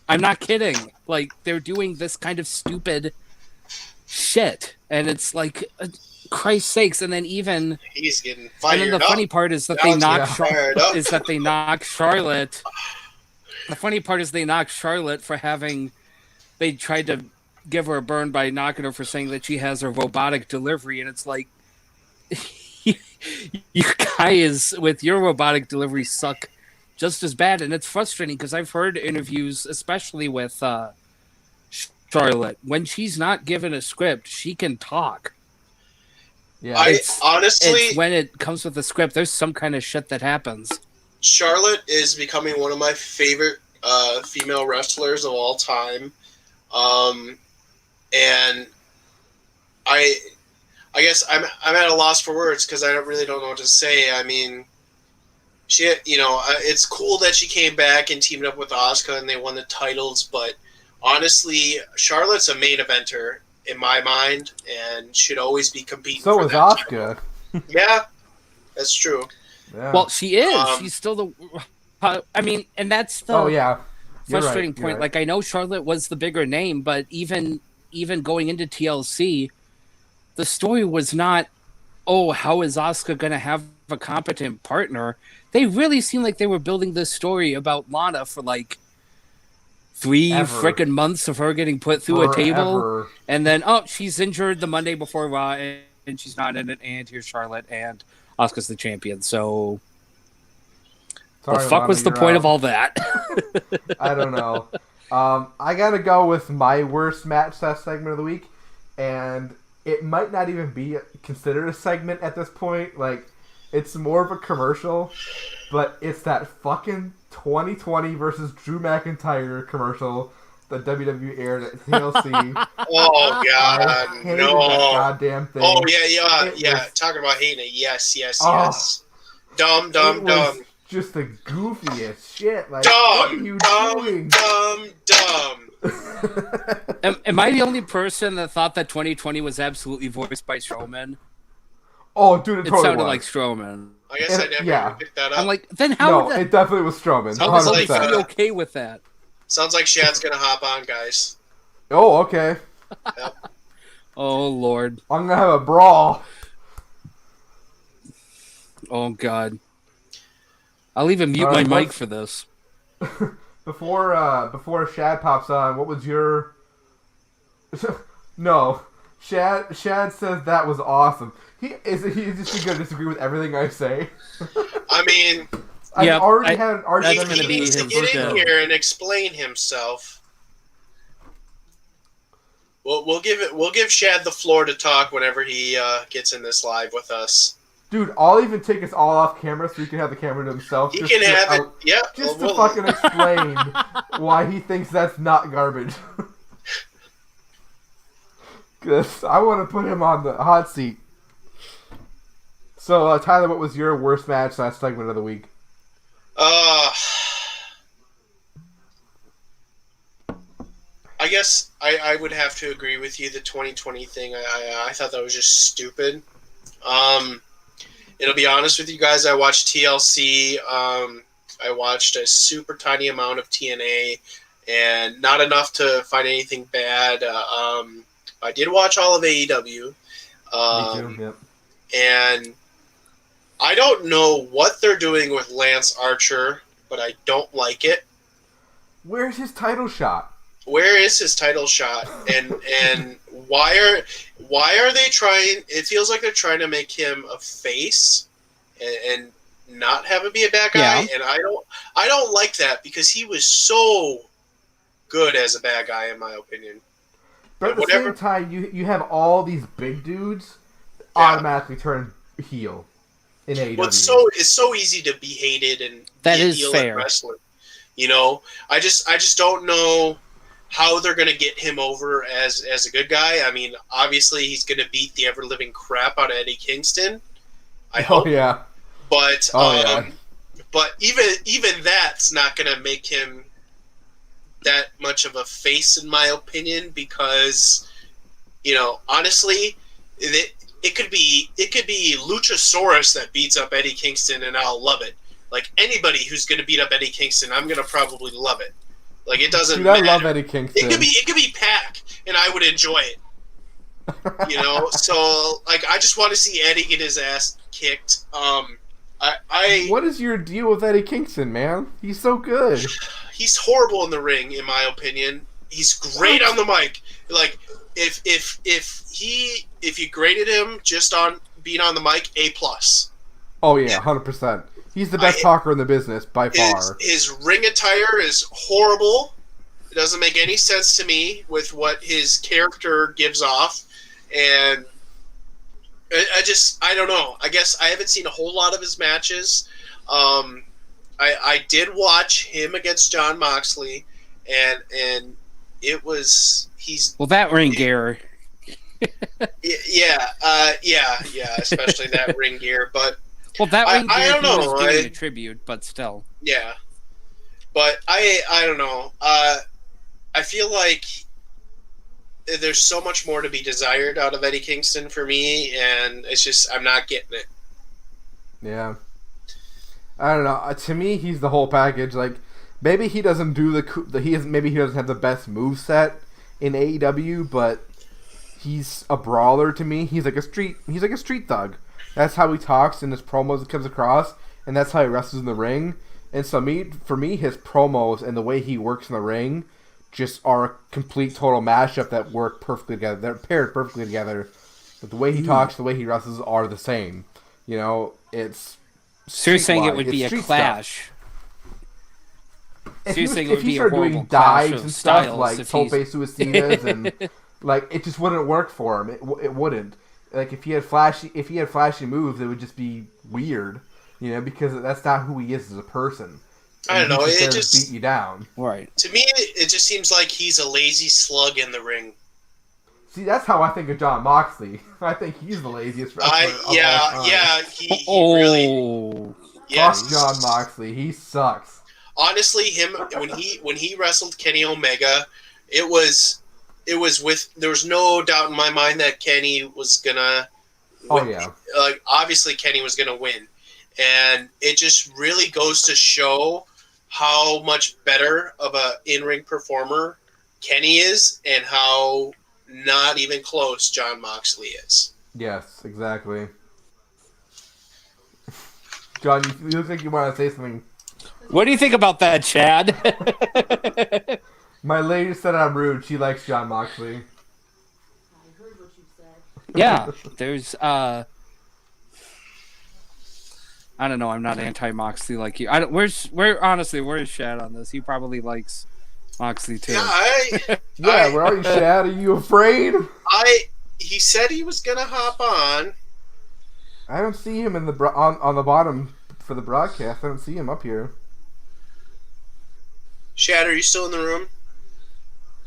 I'm not kidding. Like, they're doing this kind of stupid shit. And it's like, Christ's sakes. And then even... He's getting fired And then the up. funny part is that they knock Charlotte. The funny part is they knocked Charlotte for having... They tried to give her a burn by knocking her for saying that she has a robotic delivery. And it's like... you guys, with your robotic delivery, suck just as bad. And it's frustrating because I've heard interviews, especially with Charlotte, when she's not given a script, she can talk. Yeah, honestly, when it comes with a script, there's some kind of shit that happens. Charlotte is becoming one of my favorite female wrestlers of all time, and I guess I'm at a loss for words because I really don't know what to say. I mean, it's cool that she came back and teamed up with Asuka and they won the titles, but honestly, Charlotte's a main eventer in my mind and should always be competing. So is Asuka. Yeah, that's true. Yeah. Well, she is. She's still the. I mean, and that's the frustrating point. Right. Like, I know Charlotte was the bigger name, but even going into TLC, the story was not, oh, how is Asuka going to have a competent partner? They really seemed like they were building this story about Lana for like 3 frickin' months of her getting put through a table, and then she's injured the Monday before Raw, and she's not in it. And here's Charlotte, and Asuka's the champion. So, the fuck was the point of all that? I don't know. I gotta go with my worst match segment of the week, and it might not even be considered a segment at this point. Like, It's more of a commercial, but it's that fucking 2020 versus Drew McIntyre commercial that WWE aired at TLC. Oh God, I hated no! that goddamn thing. Oh yeah. Was, Talking about hating it. Yes. oh, Dumb. it was just the goofiest shit. Like, what are you doing? Dumb. Am I the only person that thought that 2020 was absolutely voiced by Strowman? Oh, dude, it totally sounded was. like Strowman. I guess I never picked that up. I'm like, then how? No, it definitely was Strowman. How 100%. is he okay with that? Sounds like Shad's gonna hop on, guys. Oh, okay. Yep. Oh Lord. I'm gonna have a brawl. Oh God. I'll even mute my mic for this. Before Shad pops on, what was your? No, Shad says that was awesome. He's just gonna disagree with everything I say. I mean, I've already had an argument. He needs to get in here and explain himself. We'll give Shad the floor to talk whenever he gets in this live with us. Dude, I'll even take us all off camera so he can have the camera to himself. He can have it. Yeah. Just to fucking explain why he thinks that's not garbage. Because I want to put him on the hot seat. So, Tyler, what was your worst match / segment of the week? I guess I would have to agree with you. The 2020 thing, I thought that was just stupid. It'll be honest with you guys, I watched TLC. I watched a super tiny amount of TNA, and not enough to find anything bad. I did watch all of AEW. Me too, yep. And I don't know what they're doing with Lance Archer, but I don't like it. Where's his title shot? Where is his title shot? And why are they trying? It feels like they're trying to make him a face and not have him be a bad guy. Yeah. And I don't like that because he was so good as a bad guy in my opinion. But at the same time, you have all these big dudes automatically turn heel in AEW. Well, it's so easy to be hated and that be is heel fair. in wrestling. You know, I just don't know how they're going to get him over as a good guy. I mean, obviously he's going to beat the ever living crap out of Eddie Kingston. I hope. Oh yeah. But but even that's not going to make him that much of a face, in my opinion, because honestly, it could be Luchasaurus that beats up Eddie Kingston, and I'll love it. Like anybody who's going to beat up Eddie Kingston, I'm going to probably love it. Like it doesn't matter. I love Eddie Kingston. It could be Pac, and I would enjoy it. So like I just want to see Eddie get his ass kicked. What is your deal with Eddie Kingston, man? He's so good. He's horrible in the ring, in my opinion. He's great on the mic. Like if you graded him just on being on the mic, A+. Oh yeah, 100%. He's the best talker in the business by far. His ring attire is horrible. It doesn't make any sense to me with what his character gives off, and I don't know. I guess I haven't seen a whole lot of his matches. I did watch him against Jon Moxley, and it was that ring gear. Yeah, especially that ring gear, but. Well, that ring I don't know. Was giving a tribute, but still. Yeah, but I don't know. I feel like there's so much more to be desired out of Eddie Kingston for me, and it's just I'm not getting it. Yeah, I don't know. To me, he's the whole package. Like maybe he doesn't do maybe he doesn't have the best moveset in AEW, but he's a brawler to me. He's like a street thug. That's how he talks in his promos. It comes across, and that's how he wrestles in the ring. And so for me, his promos and the way he works in the ring just are a complete total mashup that work perfectly together. They're paired perfectly together. But the way he talks, the way he wrestles are the same. It's. So you're saying it would be a clash? If he started doing dives and stuff like Tope Suicidas and like it just wouldn't work for him. It wouldn't. Like if he had flashy moves, it would just be weird, because that's not who he is as a person. I don't know. He's It there to beat just you down. Right. to me, it just seems like he's a lazy slug in the ring. See, that's how I think of John Moxley. I think he's the laziest wrestler of all time. He really. Yes. Fuck John Moxley. He sucks. Honestly, him when he wrestled Kenny Omega, it was with there was no doubt in my mind that Kenny was gonna win. Oh yeah. Like obviously Kenny was gonna win. And it just really goes to show how much better of a in-ring performer Kenny is and how not even close John Moxley is. Yes, exactly. John, you look like you want to say something. What do you think about that, Chad? My lady said I'm rude. She likes John Moxley. I heard what you said. Yeah, there's I don't know. I'm not anti-Moxley like you. Where's Shad on this? He probably likes Moxley too. Yeah, where are you, Shad? Are you afraid? He said he was gonna hop on. I don't see him in the on the bottom for the broadcast. I don't see him up here. Shad, are you still in the room?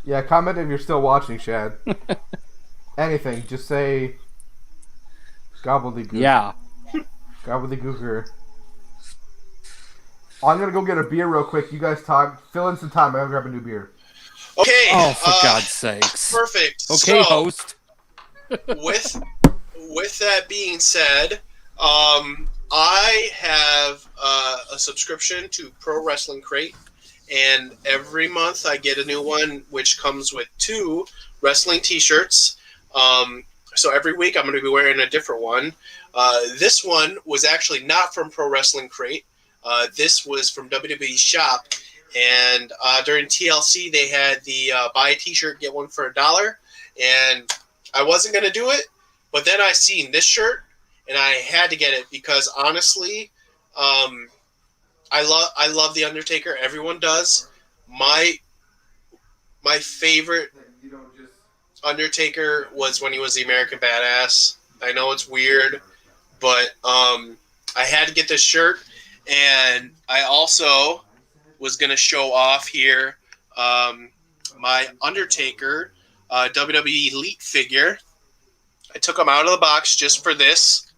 Yeah, comment if you're still watching, Shad. Anything, just say gobbledygook. Yeah. Gobbledygooker. I'm gonna go get a beer real quick. You guys talk. Fill in some time. I'm gonna grab a new beer. Okay. Oh, for God's sakes. Perfect. Okay, so, host. with that being said, I have a subscription to Pro Wrestling Crate, and every month I get a new one, which comes with 2 wrestling T-shirts. So every week I'm going to be wearing a different one. This one was actually not from Pro Wrestling Crate. This was from WWE Shop, and during TLC they had the buy a T-shirt get one for $1, and I wasn't going to do it, but then I seen this shirt and I had to get it because honestly, I love the Undertaker. Everyone does. My favorite Undertaker was when he was the American Badass. I know it's weird, but I had to get this shirt, and I also was going to show off here my Undertaker WWE Elite figure. I took him out of the box just for this.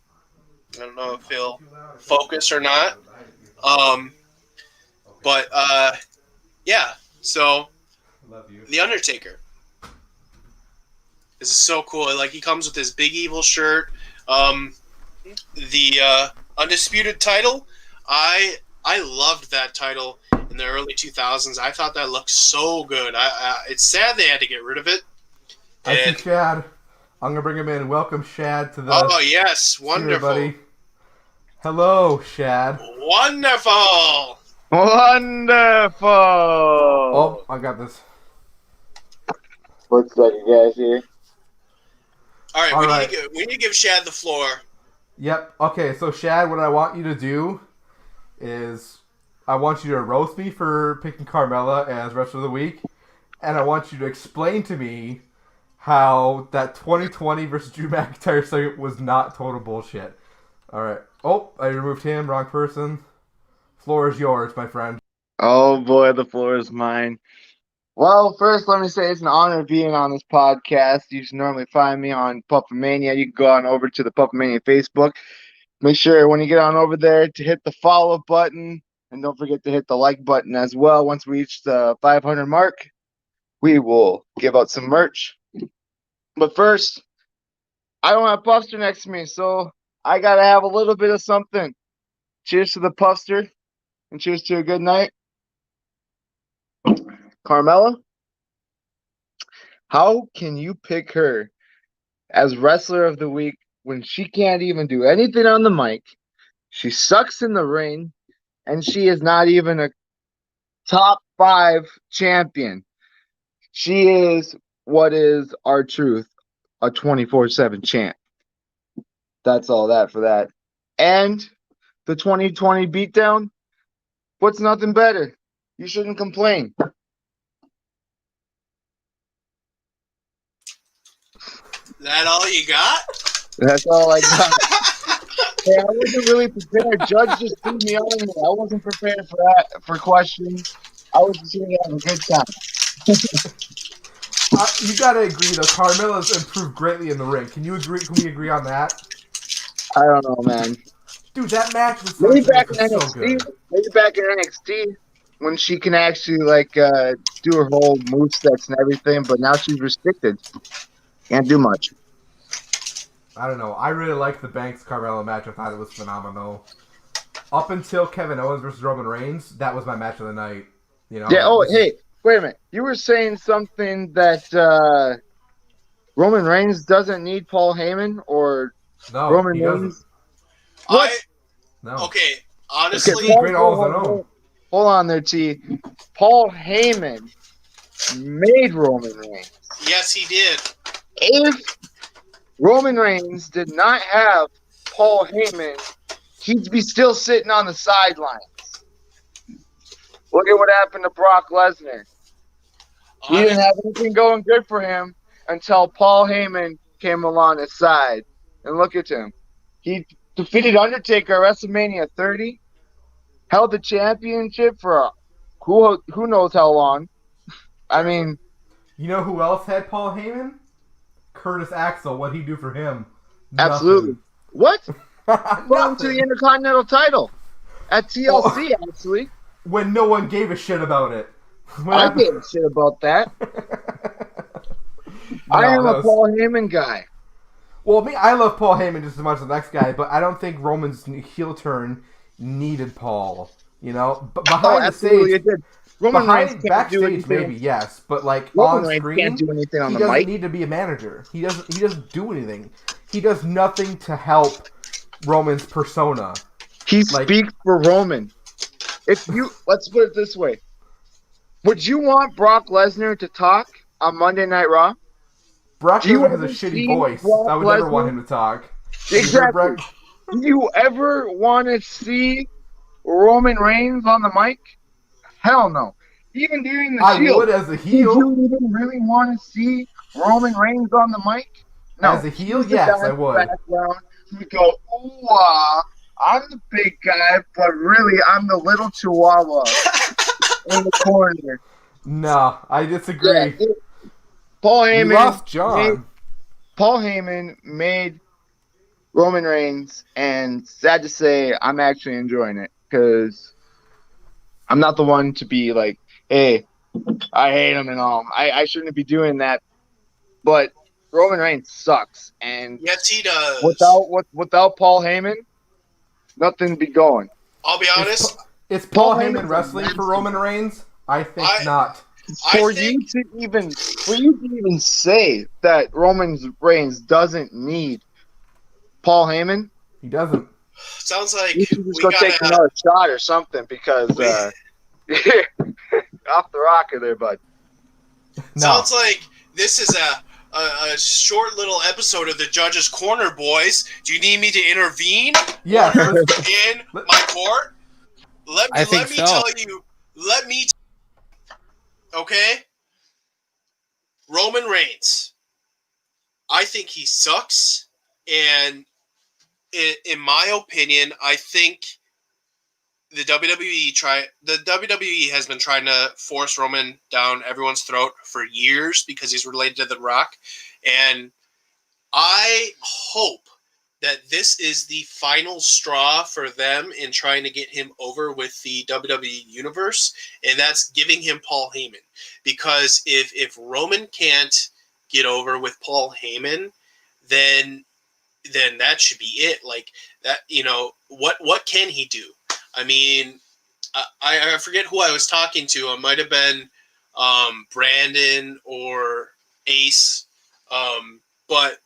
I don't know if he'll focus or not. But yeah, so the Undertaker. This is so cool. Like, he comes with this big evil shirt. The Undisputed title, I loved that title in the early 2000s. I thought that looked so good. It's sad they had to get rid of it. I see Shad. I'm going to bring him in. Welcome, Shad, to the... Oh, yes. Wonderful. Buddy. Hello, Shad. Wonderful. Wonderful. Oh, I got this. What's up, you guys here? All right, we need to give Shad the floor. Yep. Okay, so Shad, what I want you to do is I want you to roast me for picking Carmella as Wrestler of the Week, and I want you to explain to me how that 2020 versus Drew McIntyre segment was not total bullshit. All right. Oh, I removed him. Wrong person. Floor is yours, my friend. Oh boy, the floor is mine. Well, first, let me say it's an honor being on this podcast. You can normally find me on Puppamania. You can go on over to the Puppamania Facebook. Make sure when you get on over there to hit the follow button, and don't forget to hit the like button as well. Once we reach the 500 mark, we will give out some merch. But first, I don't have Puffster next to me, so I got to have a little bit of something. Cheers to the Puffster, and cheers to a good night. Carmella, how can you pick her as Wrestler of the Week when she can't even do anything on the mic? She sucks in the ring, and she is not even a top 5 champion. She is what is our truth, a 24/7 champ. That's all that for that. And the 2020 beatdown, what's nothing better? You shouldn't complain. That all you got? That's all I got. Hey, I wasn't really prepared. Judge just threw me on here. I wasn't prepared for that, for questions. I was just here to have a good time. You gotta agree though, Carmella's improved greatly in the ring. Can you agree? Can we agree on that? I don't know, man. Dude, that match with Maybe Sasha back Banks in was so NXT. good. Maybe back in NXT when she can actually do her whole movesets and everything, but now she's restricted. Can't do much. I don't know. I really liked the Banks Carmella match. I thought it was phenomenal. Up until Kevin Owens versus Roman Reigns, that was my match of the night. You know. Yeah. Oh, hey, wait a minute. You were saying something that Roman Reigns doesn't need Paul Heyman, or No, Roman he doesn't. Reigns. What? No. Okay, Okay, honestly, He's great all on his own. hold on there, T. Paul Heyman made Roman Reigns. yes, he did. If Roman Reigns did not have Paul Heyman, he'd be still sitting on the sidelines. Look at what happened to Brock Lesnar. He didn't have anything going good for him until Paul Heyman came along his side. And look at him. He defeated Undertaker at WrestleMania 30, held the championship for who knows how long. I mean, You know who else had Paul Heyman? Curtis Axel. What'd he do for him? absolutely. What? Nothing. Going to the Intercontinental title at TLC, actually. When no one gave a shit about it. I gave a shit about that. I am a Paul Heyman guy. Well, I love Paul Heyman just as much as the next guy, but I don't think Roman's heel turn needed Paul. You know, but behind the stage, it did. Roman Reigns can't do backstage anything. maybe yes, but like Roman on Reigns screen, can't do anything on he the doesn't mic. need to be a manager. He doesn't do anything. He does nothing to help Roman's persona. He Like- speaks for Roman. Let's put it this way. Would you want Brock Lesnar to talk on Monday Night Raw? Brock Do you Lesnar has a ever shitty see voice. Brock I would never want Lesnar? him to talk. Exactly. Do you ever want to see Roman Reigns on the mic? Hell no. Even during the I Shield, would as a did heel. you even really want to see Roman Reigns on the mic? No. As a heel, He's the yes, guy I in the would. background who go, ooh, I'm the big guy, but really I'm the little chihuahua in the corner. No, I disagree. Yeah, Paul We Heyman. lost John. Paul Heyman made Roman Reigns, and sad to say, I'm actually enjoying it because I'm not the one to be like, hey, I hate him and all. I shouldn't be doing that. But Roman Reigns sucks, and Yes, he does. without Paul Heyman, nothing be going. I'll be honest. Is Paul Paul Heyman Heyman's wrestling for Roman Reigns? I think not. For you to even say that Roman Reigns doesn't need Paul Heyman, He doesn't. Sounds like you should just we go take gotta. another shot or something because off the rocker there, bud. No. Sounds like this is a short little episode of the Judge's Corner, boys. Do you need me to intervene? Yeah. Order let's- in my court. I think let me so. tell you. Okay. Roman Reigns. I think he sucks, and in my opinion, I think the WWE has been trying to force Roman down everyone's throat for years because he's related to The Rock, and I hope that this is the final straw for them in trying to get him over with the WWE universe, and that's giving him Paul Heyman. Because if Roman can't get over with Paul Heyman, then that should be it. Like that, what can he do? I mean, I forget who I was talking to. It might have been Brandon or Ace, but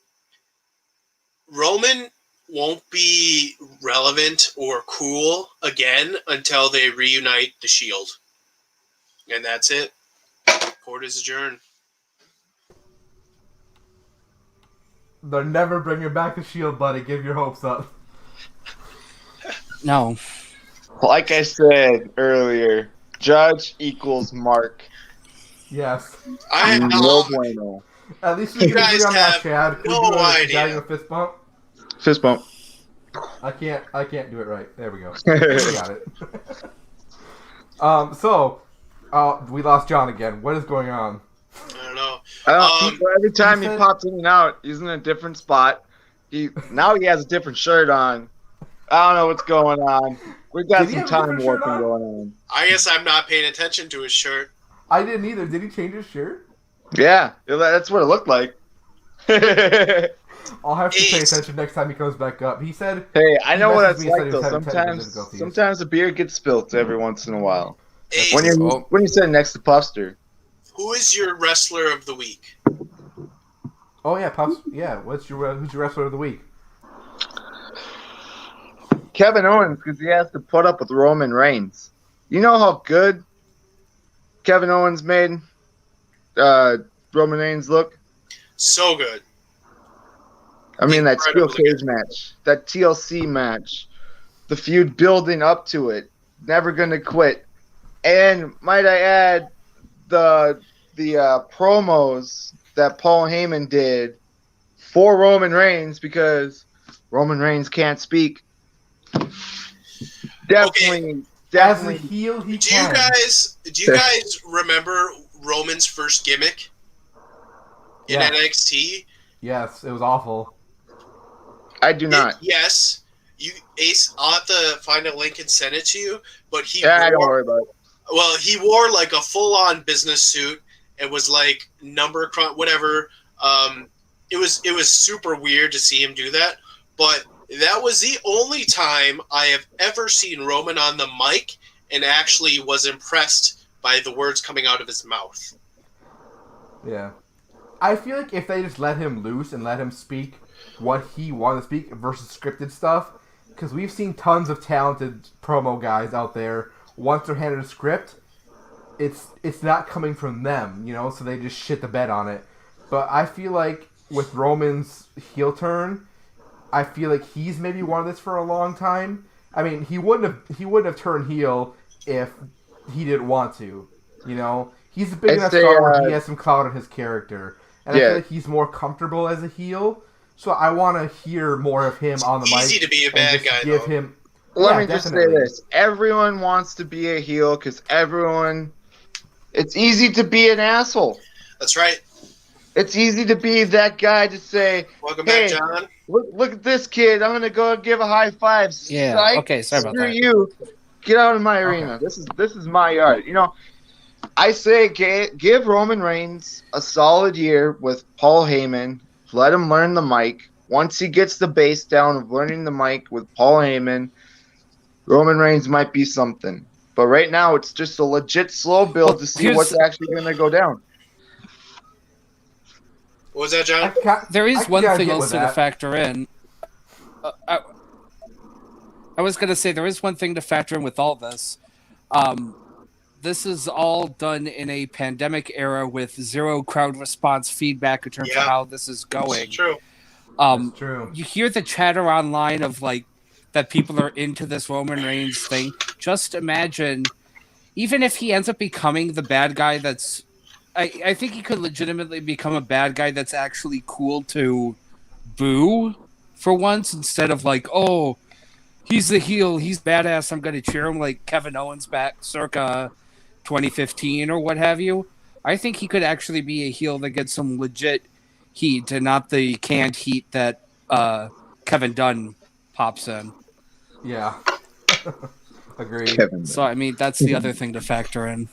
Roman won't be relevant or cool again until they reunite the Shield. And that's it. Court is adjourned. They're never bringing back the Shield, buddy. Give your hopes up. No. Like I said earlier, Judge equals Mark. Yes. I No bueno. At least we You can agree guys on that, have Chad. Can no we do a idea. guy in a fist bump? Fist bump. I can't do it right. There we go. We got it. We lost John again. What is going on? I don't know. Every time he said- pops in and out, he's in a different spot. Now he has a different shirt on. I don't know what's going on. We've got Did he some have a time different shirt warping on? going on. I guess I'm not paying attention to his shirt. I didn't either. Did he change his shirt? Yeah, that's what it looked like. Hey, I'll have to pay attention next time he comes back up. He said. I know what messaged it's me and said like he though. was having technical difficulties. Sometimes the beer gets spilt every once in a while. Ace, When you're sitting next to Puffster. who is your wrestler of the week? Oh yeah, Puffs. Yeah, who's your wrestler of the week? Kevin Owens, because he has to put up with Roman Reigns. You know how good Kevin Owens made Roman Reigns look? So good. I mean, that steel Incredibly cage match, that TLC match, the feud building up to it, never gonna quit. And might I add, the promos that Paul Heyman did for Roman Reigns, because Roman Reigns can't speak. Definitely. As a heel, he Do can. you guys remember Roman's first gimmick in Yeah. NXT? Yes, it was awful. I do not. Yes. Ace, I'll have to find a link and send it to you. But Don't worry about it. Well, he wore like a full-on business suit. It was like whatever. It was super weird to see him do that. But that was the only time I have ever seen Roman on the mic and actually was impressed by the words coming out of his mouth. Yeah. I feel like if they just let him loose and let him speak what he wanted to speak versus scripted stuff, because we've seen tons of talented promo guys out there, once they're handed a script, it's not coming from them, so they just shit the bed on it. But I feel like with Roman's heel turn, I feel like he's maybe wanted this for a long time. I mean, he wouldn't have turned heel if he didn't want to. He's a big enough star where he has some clout on his character, and I feel like he's more comfortable as a heel. So I want to hear more of him on the mic. Easy to be a bad guy, give though. him. Let me just say this: everyone wants to be a heel because it's easy to be an asshole. That's right. It's easy to be that guy to say, Welcome "Hey, back, John. look at this kid. I'm gonna go give a high five." Yeah. Psych, Okay. Sorry about screw that. you. Get out of my arena. This is my yard. I say give Roman Reigns a solid year with Paul Heyman. Let him learn the mic. Once he gets the base down of learning the mic with Paul Heyman, Roman Reigns might be something. But right now, it's just a legit slow build to see what's actually going to go down. What was that, John? There is one thing also to factor in. I was going to say there is one thing to factor in with all this. This is all done in a pandemic era with zero crowd response feedback in terms of how this is going. That's true. That's true. You hear the chatter online of that people are into this Roman Reigns thing. Just imagine, even if he ends up becoming the bad guy that's... I think he could legitimately become a bad guy that's actually cool to boo for once, instead of oh, he's the heel, he's badass, I'm going to cheer him, like Kevin Owens back circa 2015 or what have you. I think he could actually be a heel that gets some legit heat and not the canned heat that Kevin Dunn pops in. Yeah. Agreed. So, I mean, that's the other thing to factor in.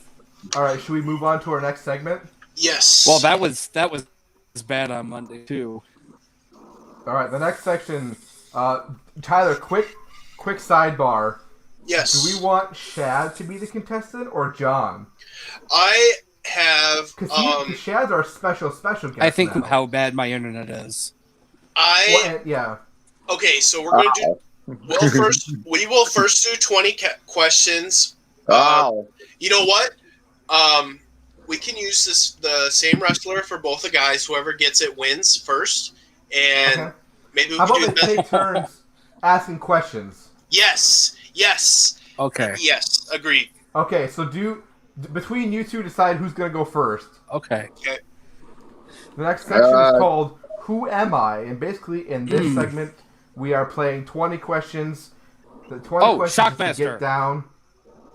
All right, should we move on to our next segment? Yes. Well, that was bad on Monday too. All right, the next section. Tyler, quick sidebar. Yes. Do we want Shad to be the contestant or John? I have. Because Shad's our special guest. I think now. how bad my internet is. Yeah. Okay, so we're going to do. We will first do 20 questions. Wow. You know what? We can use the same wrestler for both the guys. Whoever gets it wins first, and maybe we How can about do they that. take turns asking questions? Yes. Okay. Yes. Agreed. Okay, so between you two decide who's gonna go first. Okay. The next section is called "Who Am I?" and basically in this segment We are playing 20 questions. The 20 questions is to Shockmaster. get down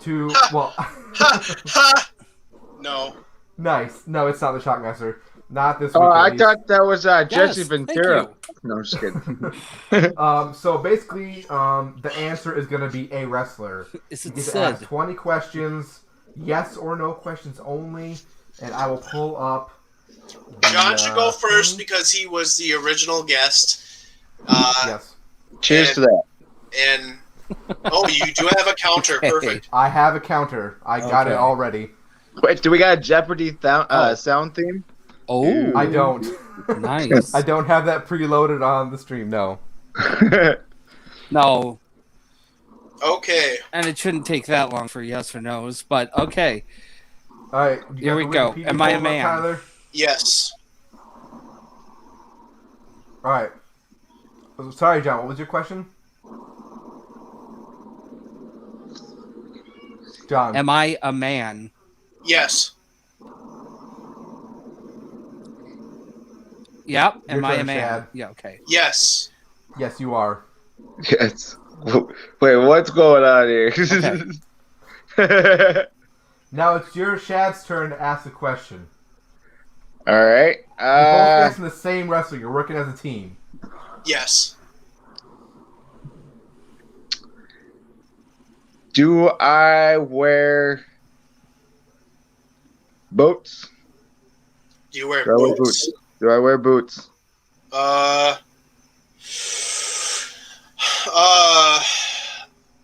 to well. Ha! No. Nice. No, it's not the Shockmaster. Not this Oh, week. At I least. thought that was Jesse Yes, thank Ventura. you. No, I'm just kidding. So basically, the answer is going to be a wrestler. Is You it get to ask Sid? 20 questions, yes or no questions only, and I will pull up. John should go first 20? because he was the original guest. Yes. Cheers to that. And oh, you do have a counter. Okay. Perfect. I have a counter. I got it Okay. already. Wait, do we got a Jeopardy Oh. sound theme? Oh, I don't. nice. I don't have that preloaded on the stream. No. No, Okay. and it shouldn't take that long for yes or no's, but okay. All right. Here we go. Am I a man? Tyler? Yes. All right. Sorry, John. What was your question? John. Am I a man? Yes. Yep. Am Your I a turn, man? Chad. Yeah, okay. Yes. Yes, you are. Yes. Wait, what's going on here? Now it's your Shad's turn to ask a question. All right. You're both guessing the same wrestler. You're working as a team. Yes. Do I wear boots? Do you wear Do I wear boots? boots? Do I wear boots?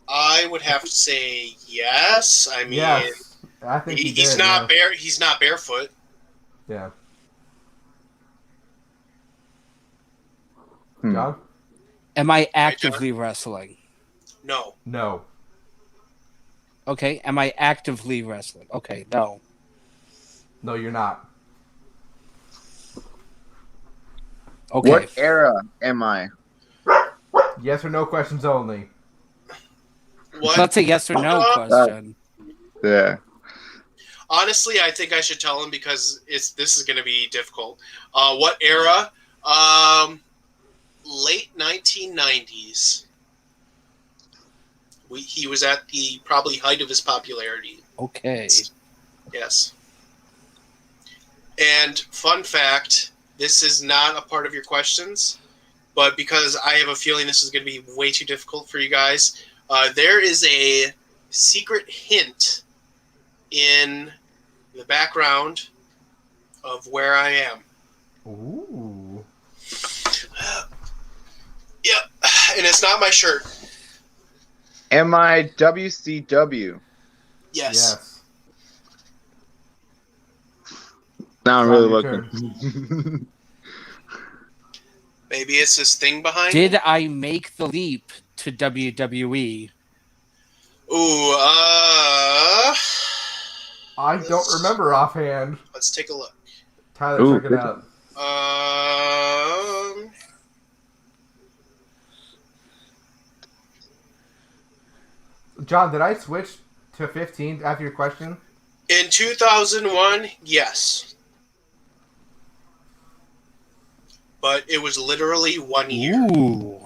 I would have to say yes. I mean, Yes. I think he's did, not yeah. He's not barefoot. Yeah. Hmm. John? Am I actively wrestling? No. No. Okay. Am I actively wrestling? Okay, no. No, you're not. Okay. What era am I? Yes or no questions only. What? That's a yes or no question. Yeah. Honestly, I think I should tell him because this is going to be difficult. What era? Late 1990s. He was at the probably height of his popularity. Okay. Yes. And fun fact, this is not a part of your questions, but because I have a feeling this is going to be way too difficult for you guys, there is a secret hint in the background of where I am. Ooh. Yep, and it's not my shirt. Am I WCW? Yes. Now I'm John, really your looking. Maybe it's this thing behind Did me. I make the leap to WWE? Ooh, I don't remember offhand. let's take a look. Tyler, Ooh, check it out. John, did I switch to 15 after your question? In 2001, yes. But it was literally 1 year. Ooh.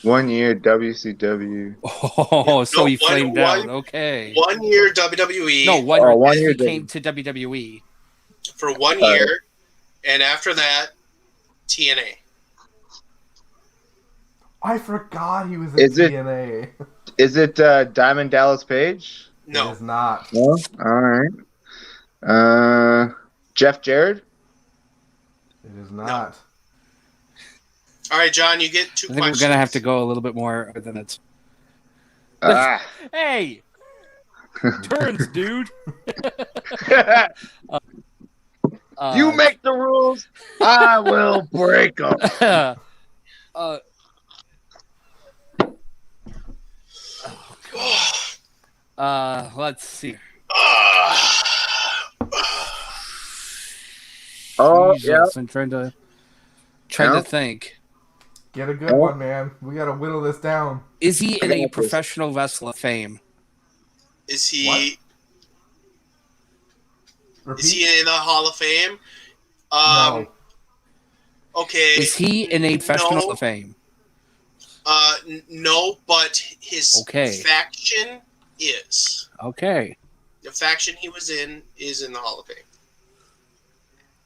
1 year WCW. Oh, so he No, flamed one- out. one- Okay. 1 year WWE. No, one, Oh, 1 he year came to WWE. For 1 year, and after that, TNA. I forgot he was in Is it- TNA. Is it Diamond Dallas Page? It No, is not. No. All right. Jeff Jarrett. It is not. all right, John, you get 2 I think questions. we're gonna have to go a little bit more than it's. Ah. Hey, turns, dude. You make the rules. I will break them. Let's see. Oh, Jesus, yeah. I'm trying to Yeah. think. Get a good one, man. We gotta whittle this down. Is he in I a got this. professional wrestler fame? Is he What? is Repeat? he in the Hall of Fame? No. Okay. Is he in a professional No. Hall of Fame? No, but his Okay. faction is. Okay. The faction he was in is in the Hall of Fame.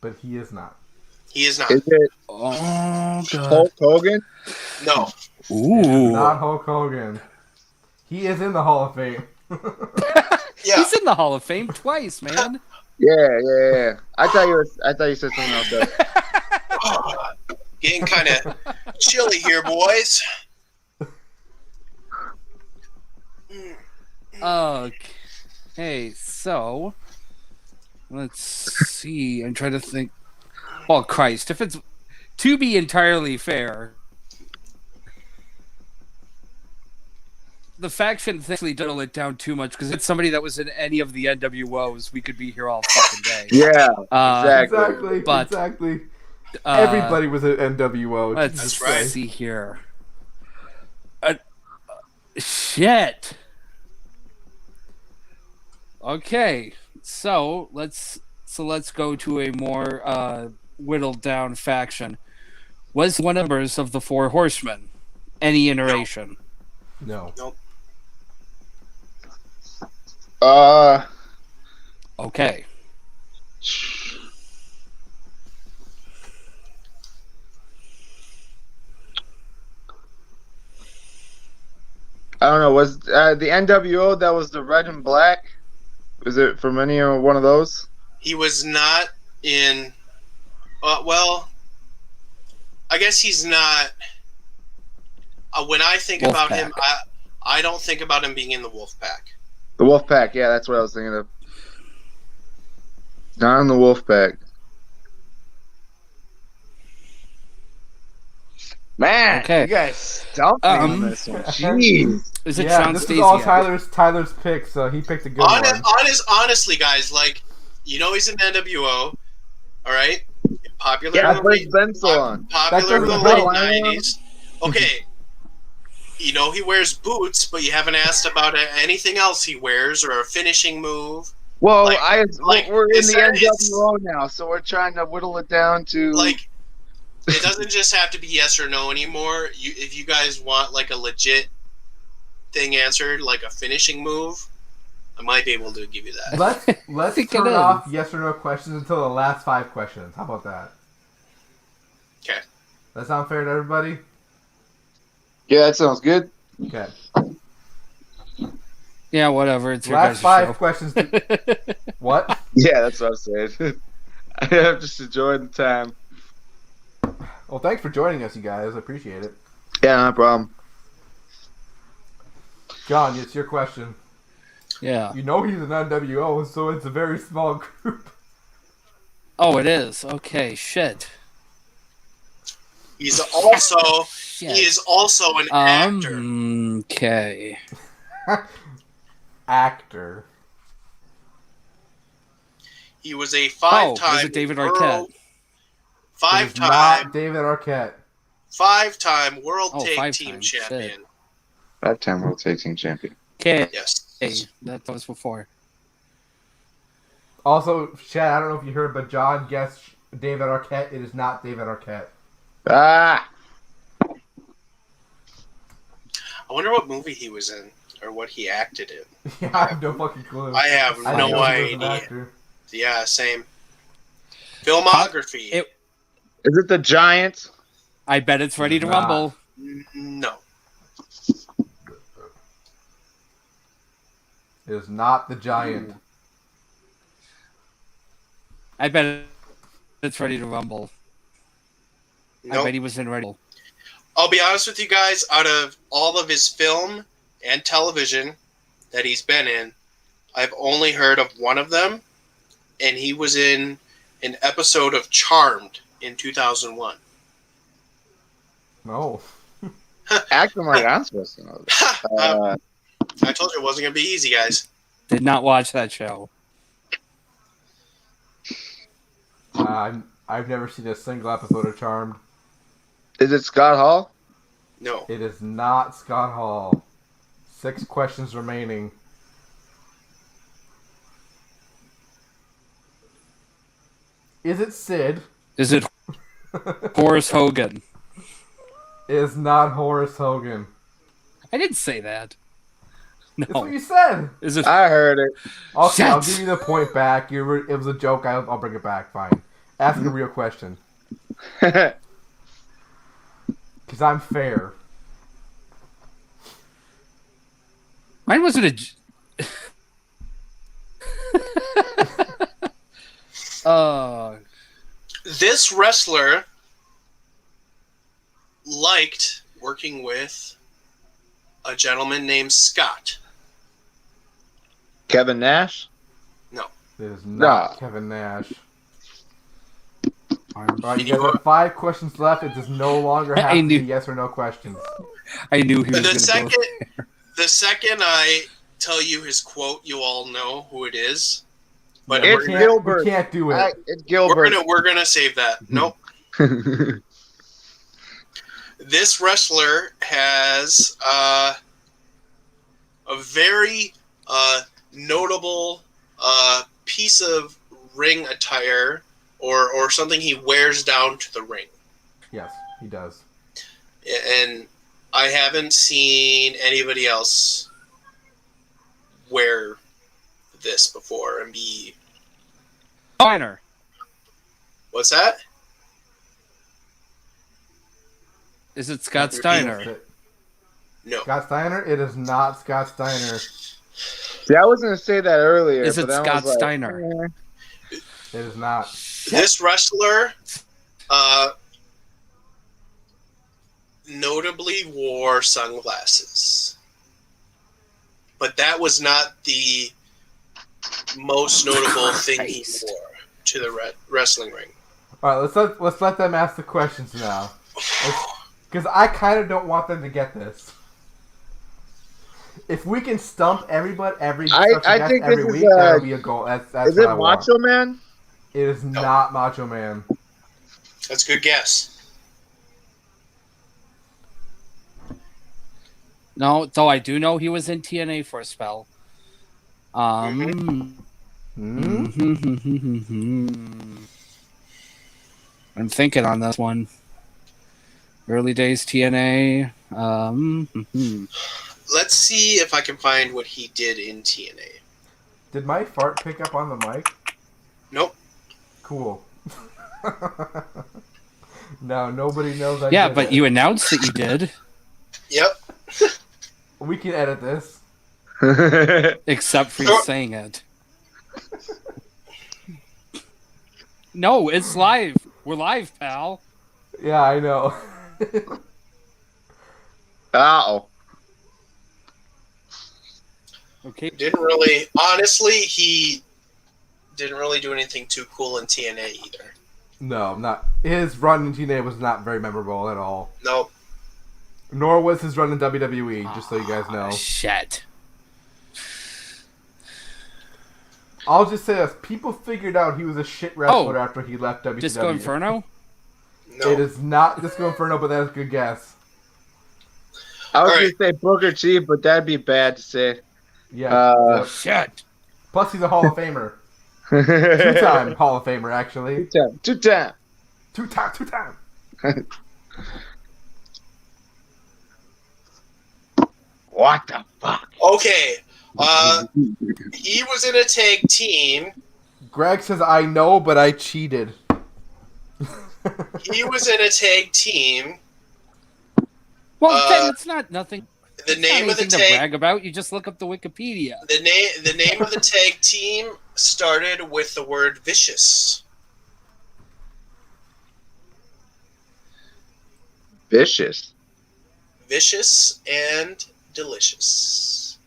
But he is not. He is not. Is it Oh god. Hulk Hogan? No. It is Ooh. not Hulk Hogan. He is in the Hall of Fame. Yeah. He's in the Hall of Fame twice, man. Yeah. I thought you said something else. There. Getting kind of chilly here, boys. Okay, so let's see. I'm trying to think. Oh Christ! If it's to be entirely fair, the faction thing actually diddle it down too much because it's somebody that was in any of the NWOs. We could be here all fucking day. Yeah, Exactly. But, Exactly. Everybody was at NWO. Let's right. see here. Shit. Okay, so let's go to a more whittled down faction. Was one of the members of the Four Horsemen any iteration? No. Nope. Okay. I don't know. Was the NWO that was the red and black? Was it from any one of those? He was not in. Well, I guess he's not. When I think about Wolfpack. him, I don't think about him being in the Wolfpack. The Wolfpack. Yeah, that's what I was thinking of. Not in the Wolfpack. Man, Okay. you guys stumped me on this one. Jeez. Is it Yeah, Sean this is all Stasiak? Tyler's pick, so he picked a good one. Honestly, guys, like, you know he's in NWO, all right? Popular Yeah, in the Blake been so long. popular in the That late doesn't 90s. Okay. You know he wears boots, but you haven't asked about anything else he wears or a finishing move. Well, Like, we're in it's- the NWO now, so we're trying to whittle it down to Like, it doesn't just have to be yes or no anymore. If you guys want, like, a legit thing answered, like a finishing move, I might be able to give you that. Let's think turn it off is. yes or no questions until the last 5 questions. How about that? Okay. That sound fair to everybody? Yeah, that sounds good. Okay. Yeah, whatever. It's your Last guys' 5 questions. What? Yeah, that's what I'm saying. I have just enjoyed the time. Well, thanks for joining us, you guys. I appreciate it. Yeah, no problem. John, it's your question. Yeah. You know he's an NWO, so it's a very small group. Oh, it is. Okay, shit. He's also Shit. he is also an actor. Okay. Actor. He was a Oh, five-time was it David world- Arquette? It is Five-time not David Arquette. world Oh, tag 5 team times, champion. 5-time World Tag Team Champion. Okay. Yes. That was before. Also, Chad, I don't know if you heard, but John guessed David Arquette. It is not David Arquette. Ah! I wonder what movie he was in or what he acted in. Yeah, I have no fucking clue. I have I no didn't know he was an idea. actor. Yeah, same. Filmography. Is it the Giant? I bet it's ready to Nah. rumble. No. It is not the Giant. I bet it's ready to rumble. I Nope. bet he was in Ready. I'll be honest with you guys, out of all of his film and television that he's been in, I've only heard of one of them, and he was in an episode of Charmed in 2001. No. Acting like I'm supposed to know that. I told you it wasn't going to be easy, guys. Did not watch that show. I've never seen a single episode of Charmed. Is it Scott Hall? No. It is not Scott Hall. 6 questions remaining. Is it Sid? Is it Horace Hogan. It is not Horace Hogan. I didn't say that. That's what No. you said. Is it? I heard it. Okay, I'll Shit. give you the point back. It was a joke. I'll bring it back. Fine. Ask a real question. Because I'm fair. Mine wasn't a. This wrestler liked working with a gentleman named Scott. Kevin Nash? It is not No. Kevin Nash. Alright, you guys have 5 questions left. It does no longer have to be yes or no questions. I knew he was The going to second, go. the second I tell you his quote, you all know who it is. But Yeah, It's we Gilbert. can't do it. It's Gilbert. we're gonna save that. Nope. This wrestler has a very notable piece of ring attire or something he wears down to the ring. Yes, he does. And I haven't seen anybody else wear this before and be... Steiner. What's that? Is it Scott Steiner? No. Scott Steiner? It is not Scott Steiner. See, I was going to say that earlier. Is but it then I Scott was like, Steiner? It is not. This wrestler notably wore sunglasses. But that was not the most notable thing he wore to the wrestling ring. All right, let's let them ask the questions now, because I kind of don't want them to get this. If we can stump everybody every I think every this is week, that'll be a goal. That's is what it I want. Macho Man? It is not Macho Man. That's a good guess. No, though I do know he was in TNA for a spell. I'm thinking on this one. Early days TNA. Let's see if I can find what he did in TNA. Did my fart pick up on the mic? Nope. Cool. No, nobody knows. Yeah, did but it. you announced that you did. Yep. We can edit this. Except for you saying it. No, it's live. We're live, pal. Yeah, I know. Uh-oh. Okay. He didn't really do anything too cool in TNA either. No, not his run in TNA was not very memorable at all. Nope. Nor was his run in WWE. Just so you guys know. Shit. I'll just say this: people figured out he was a shit wrestler after he left WCW. Disco Inferno? No. It is not Disco Inferno, but that's a good guess. I was All going to say Booker T, but that'd be bad to say. Yeah. Yep. Shit. Plus, he's a Hall of Famer. 2-time Hall of Famer, actually. Two-time. Two-time. What the fuck? Okay. He was in a tag team. Greg says, I know, but I cheated. He was in a tag team. Well, Ken, it's not nothing. The name of the to tag. brag about. You just look up the Wikipedia. The name of the tag team started with the word vicious. Vicious. Vicious and Delicious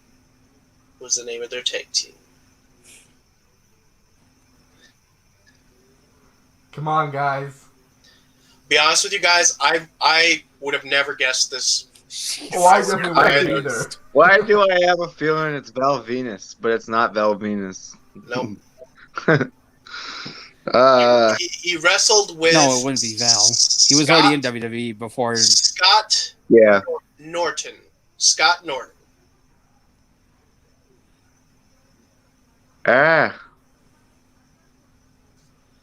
was the name of their tag team. Come on, guys. Be honest with you guys, I would have never guessed this. Oh, I definitely wouldn't either. Why do I have a feeling it's Val Venus, but it's not Val Venus? Nope. He wrestled with. No, it wouldn't be Val. He was already in WWE before. Scott Yeah. Norton. Scott Norton.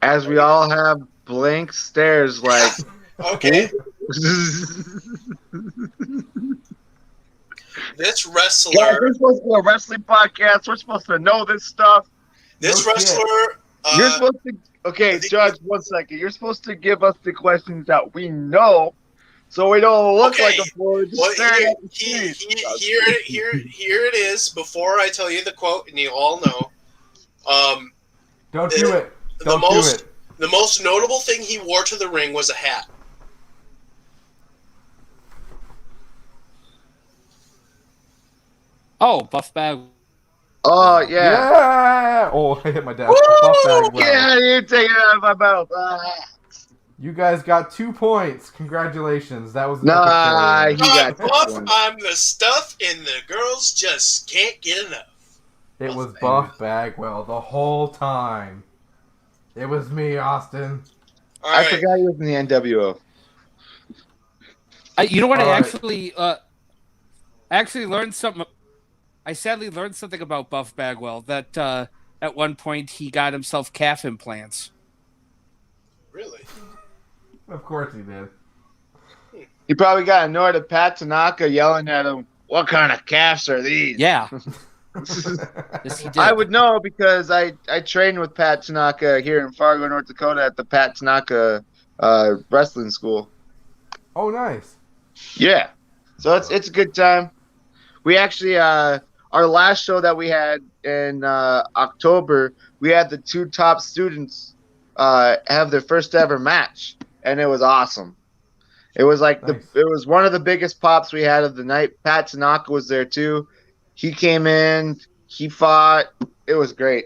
As we all have blank stares like. Okay. This Guys, wrestler. we're supposed to be a wrestling podcast. We're supposed to know this stuff. This No wrestler. You're supposed to. Okay, Judge, 1 second. You're supposed to give us the questions that we know, so we don't look Okay. like a fool. Just Well, staring at the here screen. it is. Before I tell you the quote, and you all know, Don't do it. Don't do it. the most notable thing he wore to the ring was a hat. Oh, Buff Bag. Oh yeah. Yeah! Oh, I hit my desk. Buff Bagwell. Yeah, you take it out of my mouth. You guys got 2 points. Congratulations. That was an Nah, epic he failure. got I'm Buff. this one. I'm the stuff, and the girls just can't get enough. It was Buff Bagwell the whole time. It was me, Austin. All I right. forgot he was in the NWO. You know what? All I right. actually learned something. I sadly learned something about Buff Bagwell that at one point he got himself calf implants. Really? Of course he did. He probably got annoyed at Pat Tanaka yelling at him, "What kind of calves are these?" Yeah, yes, he did. I would know because I trained with Pat Tanaka here in Fargo, North Dakota at the Pat Tanaka wrestling school. Oh, nice. Yeah. So it's a good time. We actually our last show that we had in October, we had the 2 top students have their first ever match, and it was awesome. It was like Nice. it was one of the biggest pops we had of the night. Pat Tanaka was there too. He came in, he fought. It was great.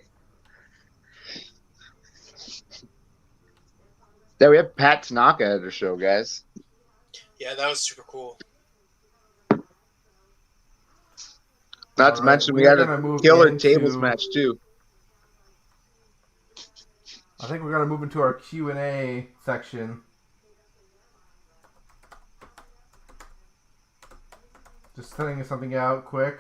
Yeah, we have Pat Tanaka at our show, guys. Yeah, that was super cool. Not to All right, mention we we're had gonna a move killer into- tables match too. I think we're going to move into our Q&A section. Just sending something out quick.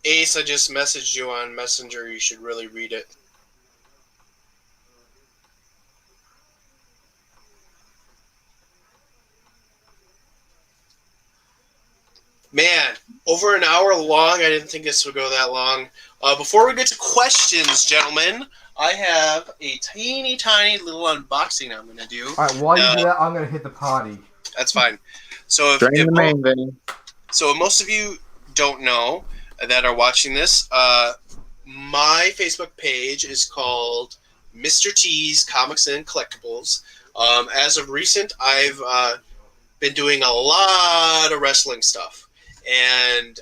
Ace, I just messaged you on Messenger. You should really read it. Man, over an hour long. I didn't think this would go that long. Before we get to questions, gentlemen, I have a teeny tiny little unboxing I'm going to do. All right, while you do that, I'm going to hit the potty. That's fine. So Drain the main vein. So most of you don't know that are watching this, my Facebook page is called Mr. T's Comics and Collectibles. As of recent, I've been doing a lot of wrestling stuff. And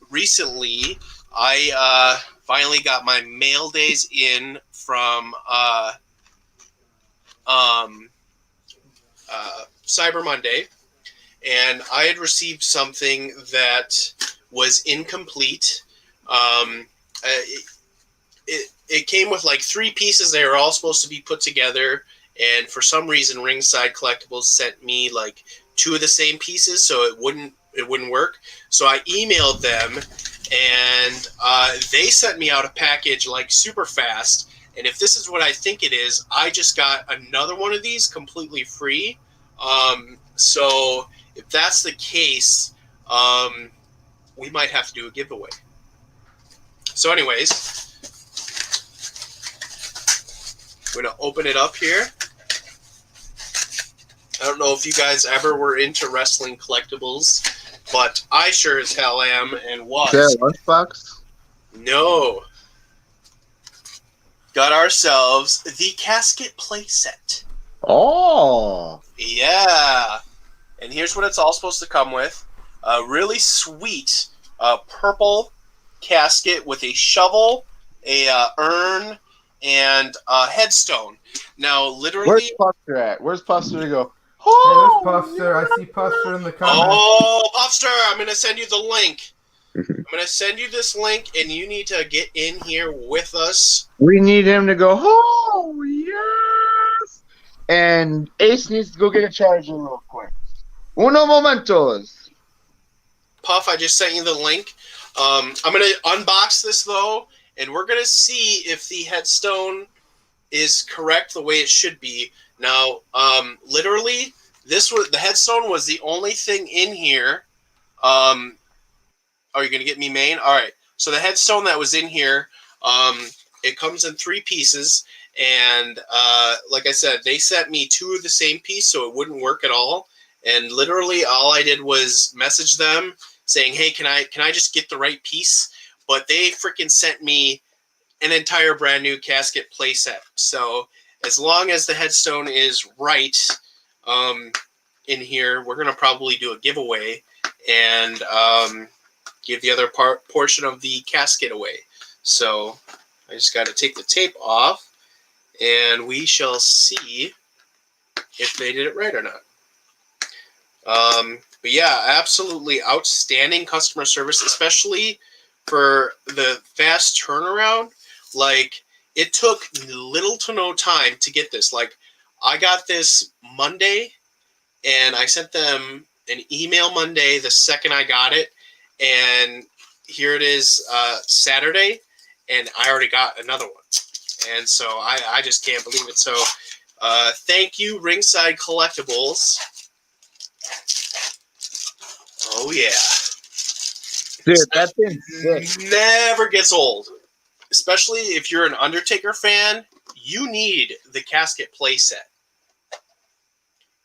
recently, I finally got my mail days in from Cyber Monday. And I had received something that was incomplete. It came with like 3 pieces. They were all supposed to be put together. And for some reason, Ringside Collectibles sent me like 2 of the same pieces, so it wouldn't work. So I emailed them, and they sent me out a package like super fast. And if this is what I think it is, I just got another one of these completely free. So if that's the case, we might have to do a giveaway. So anyways, I'm going to open it up here. I don't know if you guys ever were into wrestling collectibles, but I sure as hell am and was. Is that a lunchbox? No. Got ourselves the casket playset. Oh. Yeah. And here's what it's all supposed to come with. A really sweet purple casket with a shovel, a urn, and a headstone. Now, literally... Where's Puffster at? Where's Puffster to go? Hey, there's Puffster. I see Puffster in the comments. Oh, Puffster, I'm going to send you the link. I'm going to send you this link, and you need to get in here with us. We need him to go, oh, yes! And Ace needs to go get a charger real quick. Uno momentos. Puff, I just sent you the link. I'm gonna unbox this though, and we're gonna see if the headstone is correct the way it should be. Now, literally, the headstone was the only thing in here. Are you gonna get me main? All right. So the headstone that was in here, it comes in 3 pieces, and like I said, they sent me 2 of the same piece, so it wouldn't work at all. And literally, all I did was message them saying, "Hey, can I just get the right piece?" But they freaking sent me an entire brand new casket playset. So as long as the headstone is right in here, we're gonna probably do a giveaway and give the other portion of the casket away. So I just got to take the tape off, and we shall see if they did it right or not. But yeah, absolutely outstanding customer service, especially for the fast turnaround. Like, it took little to no time to get this. Like, I got this Monday, and I sent them an email Monday the second I got it, and here it is Saturday, and I already got another one. And so I just can't believe it. So thank you, Ringside Collectibles. Oh, yeah. Dude, that thing's sick. Never gets old. Especially if you're an Undertaker fan, you need the casket playset.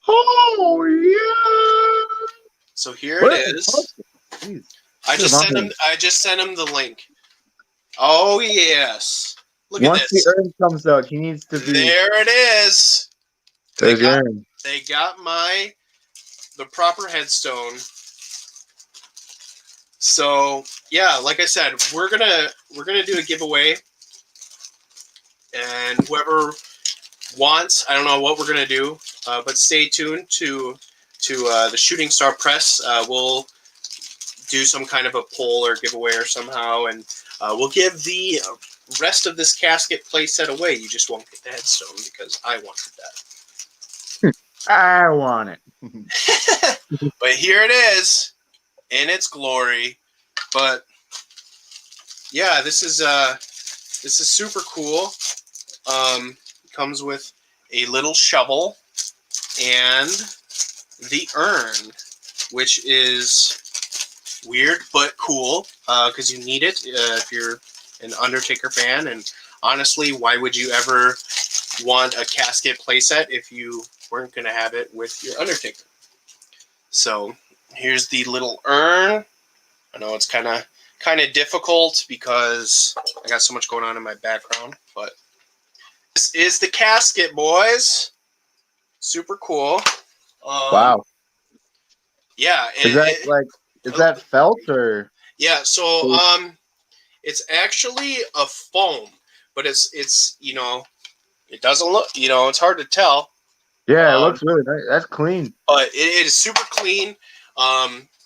Oh, yeah. So here it is. Jeez. I just sent him the link. Oh, yes. Look Once at this. the urn comes out, he needs to be. There it is. There's your urn. They got the proper headstone. So yeah, like I said, we're gonna do a giveaway, and whoever wants, I don't know what we're gonna do, but stay tuned to the Shooting Star Press. We'll do some kind of a poll or giveaway or somehow, and we'll give the rest of this casket playset away. You just won't get the headstone because I wanted that. I want it. But here it is in its glory. But yeah, this is super cool. Comes with a little shovel and the urn, which is weird but cool because you need it if you're an Undertaker fan. And honestly, why would you ever want a casket playset if you weren't going to have it with your Undertaker? So here's the little urn. I know it's kind of difficult because I got so much going on in my background, but this is the casket, boys. Super cool. Wow. Yeah. Is that felt or? Yeah. So it's actually a foam, but it's it doesn't look, it's hard to tell. Yeah, it looks really nice. That's clean. But it is super clean.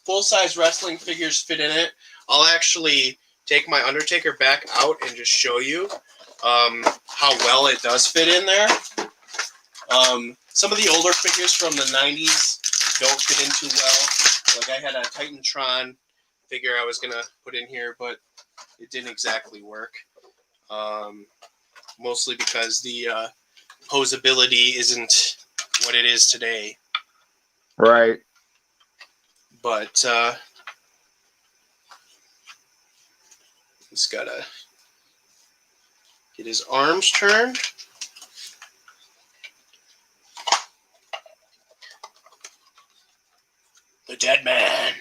Full-size wrestling figures fit in it. I'll actually take my Undertaker back out and just show you how well it does fit in there. Some of the older figures from the 90s don't fit in too well. Like, I had a Titantron figure I was going to put in here, but it didn't exactly work. Mostly because the posability isn't what it is today. Right. But he's got to get his arms turned. The dead man.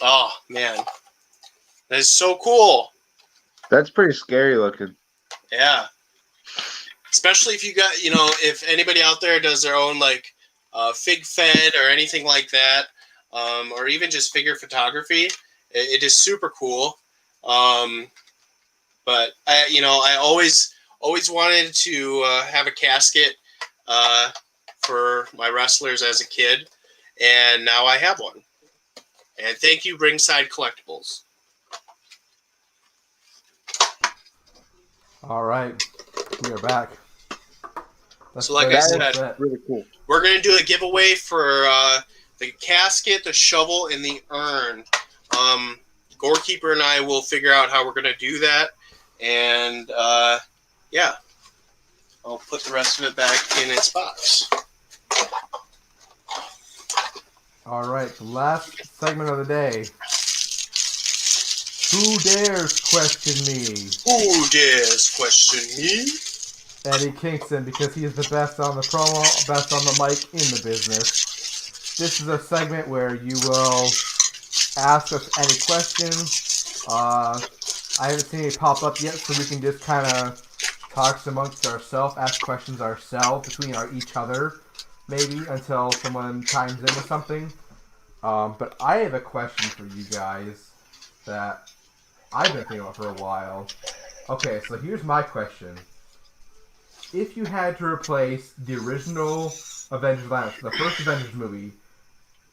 Oh, man. That is so cool. That's pretty scary looking. Yeah. Especially if you got, if anybody out there does their own, like, fig fed or anything like that, or even just figure photography, it is super cool. But I always wanted to have a casket for my wrestlers as a kid, and now I have one. And thank you, Ringside Collectibles. All right, we are back. So like I said, really cool. We're going to do a giveaway for the casket, the shovel, and the urn. Gorekeeper and I will figure out how we're going to do that. And, yeah. I'll put the rest of it back in its box. All right, the last segment of the day. Who dares question me? Who dares question me? Eddie Kingston, because he is the best on the promo, best on the mic in the business. This is a segment where you will ask us any questions. I haven't seen any pop up yet, so we can just kind of talk amongst ourselves, ask questions ourselves between each other, maybe until someone chimes in with something. But I have a question for you guys that I've been thinking about for a while. Okay, so here's my question. If you had to replace the original Avengers lineup, the first Avengers movie,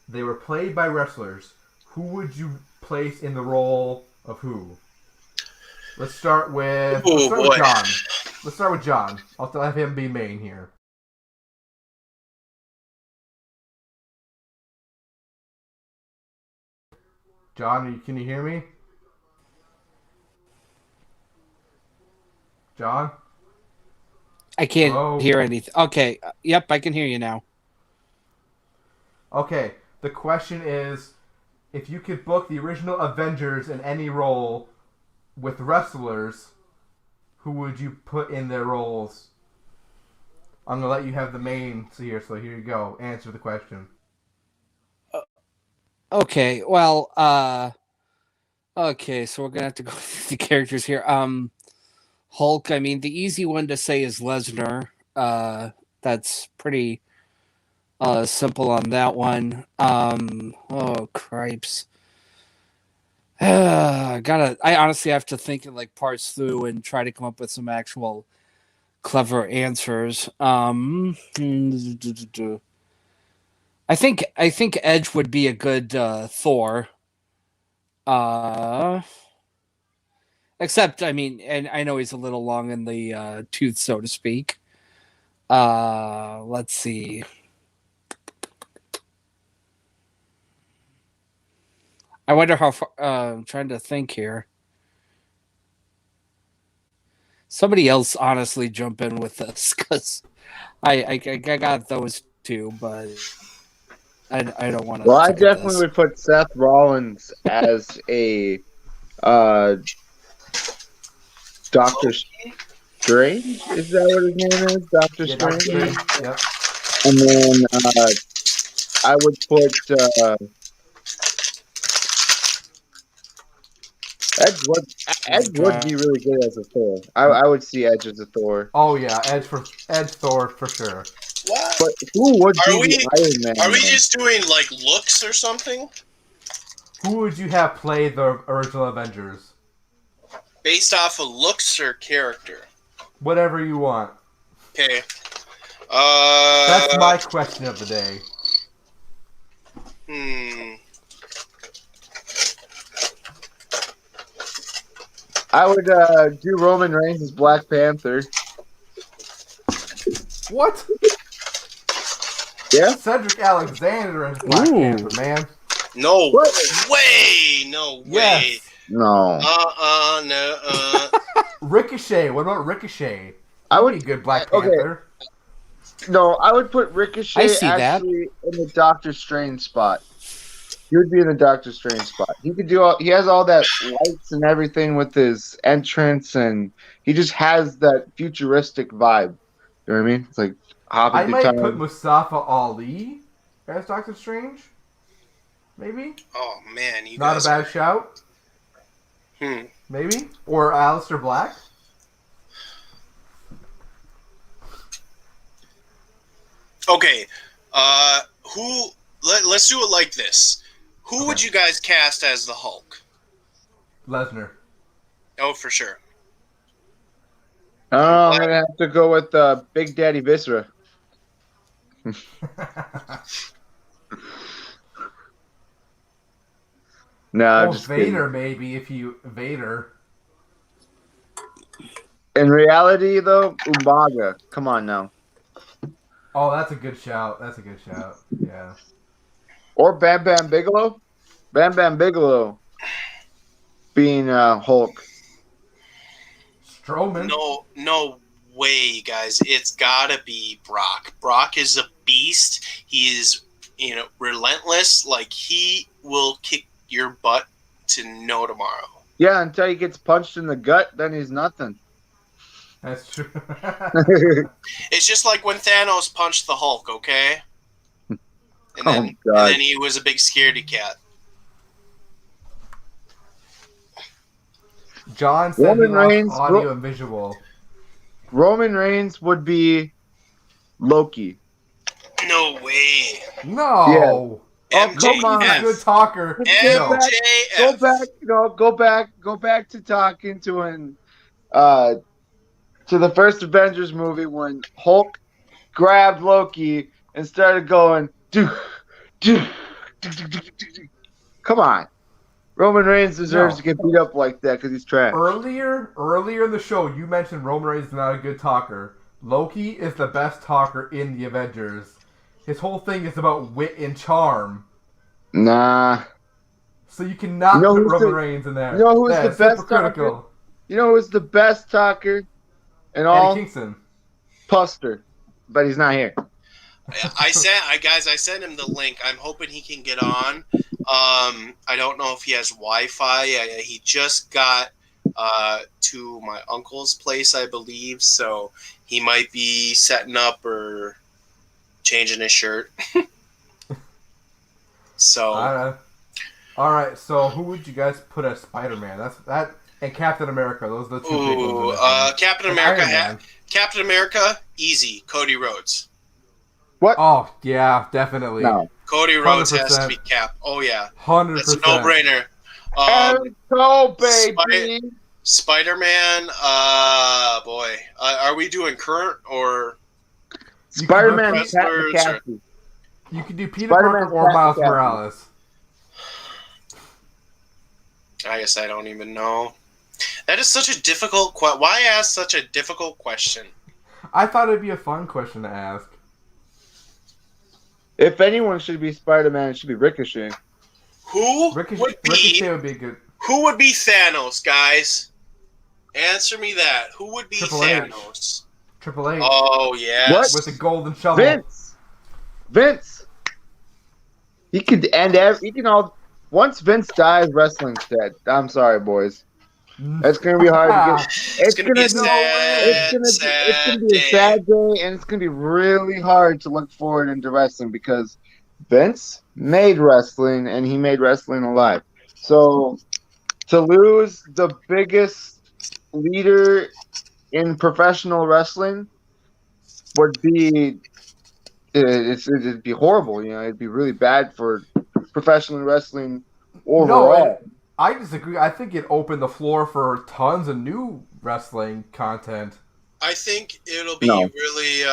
they were played by wrestlers, who would you place in the role of who? Let's start with John. Let's start with John. I'll have him be main here. John, can you hear me? John? I can't hear anything. Okay. Yep, I can hear you now. Okay. The question is, if you could book the original Avengers in any role with wrestlers, who would you put in their roles? I'm going to let you have the main here, so here you go. Answer the question. Okay, well, okay, so we're going to have to go through the characters here. Hulk, I mean, the easy one to say is Lesnar. That's pretty simple on that one. Oh, cripes. I honestly have to think and like parse through and try to come up with some actual clever answers. I think Edge would be a good Thor. Except, I mean, and I know he's a little long in the tooth, so to speak. Let's see. I wonder how far. I'm trying to think here. Somebody else, honestly, jump in with this because I got those two, but I don't want to. Well, I definitely would put Seth Rollins as a Doctor Strange. Is that what his name is? Doctor Strange. Yep. And then I would put Edge would be really good as a Thor. I would see Edge as a Thor. Oh yeah, Edge Thor for sure. What? But who would be the Iron Man? Are we just doing like looks or something? Who would you have play the original Avengers? Based off of looks or character? Whatever you want. Okay. That's my question of the day. I would do Roman Reigns as Black Panther. What? Yeah? Cedric Alexander as Black Panther, man. No way! No way! Yes. No. No. Ricochet. What about Ricochet? I would be a good Black Panther. No, I would put Ricochet actually in the Doctor Strange spot. He would be in the Doctor Strange spot. He could do he has all that lights and everything with his entrance, and he just has that futuristic vibe. You know what I mean? It's like hopping through time. I might put Mustafa Ali as Doctor Strange. Maybe. Oh man, not a bad shout. Maybe, or Aleister Black. Okay, let's do it like this. Who would you guys cast as the Hulk? Lesnar. Oh, for sure. I'm gonna have to go with Big Daddy Viscera. No, just Vader, kidding. maybe if you Vader. In reality, though, Umaga. Come on now. Oh, that's a good shout. Yeah. Or Bam Bam Bigelow. Bam Bam Bigelow. being Hulk? Strowman. No way, you guys. It's gotta be Brock. Brock is a beast. He is, relentless. Like, he will kick your butt to no tomorrow. Yeah, until he gets punched in the gut, then he's nothing. That's true. It's just like when Thanos punched the Hulk, okay? And Oh, then, God. and then he was a big scaredy cat. John said Roman he lost Reigns, audio and visual. Roman Reigns would be Loki. No way. No. Oh, come on. He's a good talker. No. MJF. Go back to talking to to the first Avengers movie when Hulk grabbed Loki and started going, come on. Roman Reigns deserves to get beat up like that because he's trash. Earlier in the show, you mentioned Roman Reigns is not a good talker. Loki is the best talker in the Avengers. His whole thing is about wit and charm. Nah. So you cannot put Roman Reigns in there. You know who's the best hypocritical. talker? You know who's the best talker in all? Eddie Kingston. Puster. But he's not here. I sent him the link. I'm hoping he can get on. I don't know if he has Wi-Fi. He just got to my uncle's place, I believe, so he might be setting up or changing his shirt. So, all right. So who would you guys put as Spider-Man? That and Captain America. Those are the two big ones. Captain America. Captain America, easy. Cody Rhodes. What? Oh yeah, definitely. No. Cody Rhodes 100%. has to be Cap. Oh yeah, 100%. that's a no-brainer. Go, baby. Spider-Man. Boy, are we doing current or Spider-Man Wrestlers Pat or- McAfee. You could do Peter Spider-Man Parker or Pat Miles McAfee. Morales. I guess I don't even know. That is such a difficult Why ask such a difficult question? I thought it'd be a fun question to ask. If anyone should be Spider-Man, it should be Ricochet. Who Ricochet would be good. Who would be Thanos, guys? Answer me that. Who would be Triple H. Thanos? Triple H Oh yes. What? with the golden shovel. Vince. He could end he can all. Once Vince dies, wrestling's dead. I'm sorry, boys. It's gonna be hard to get. It's gonna be a sad be a sad day, and it's gonna be really hard to look forward into wrestling because Vince made wrestling, and he made wrestling alive. So to lose the biggest leader in professional wrestling would be it'd be horrible. You know, it'd be really bad for professional wrestling overall. No, I disagree. I think it opened the floor for tons of new wrestling content. I think it'll be No. really.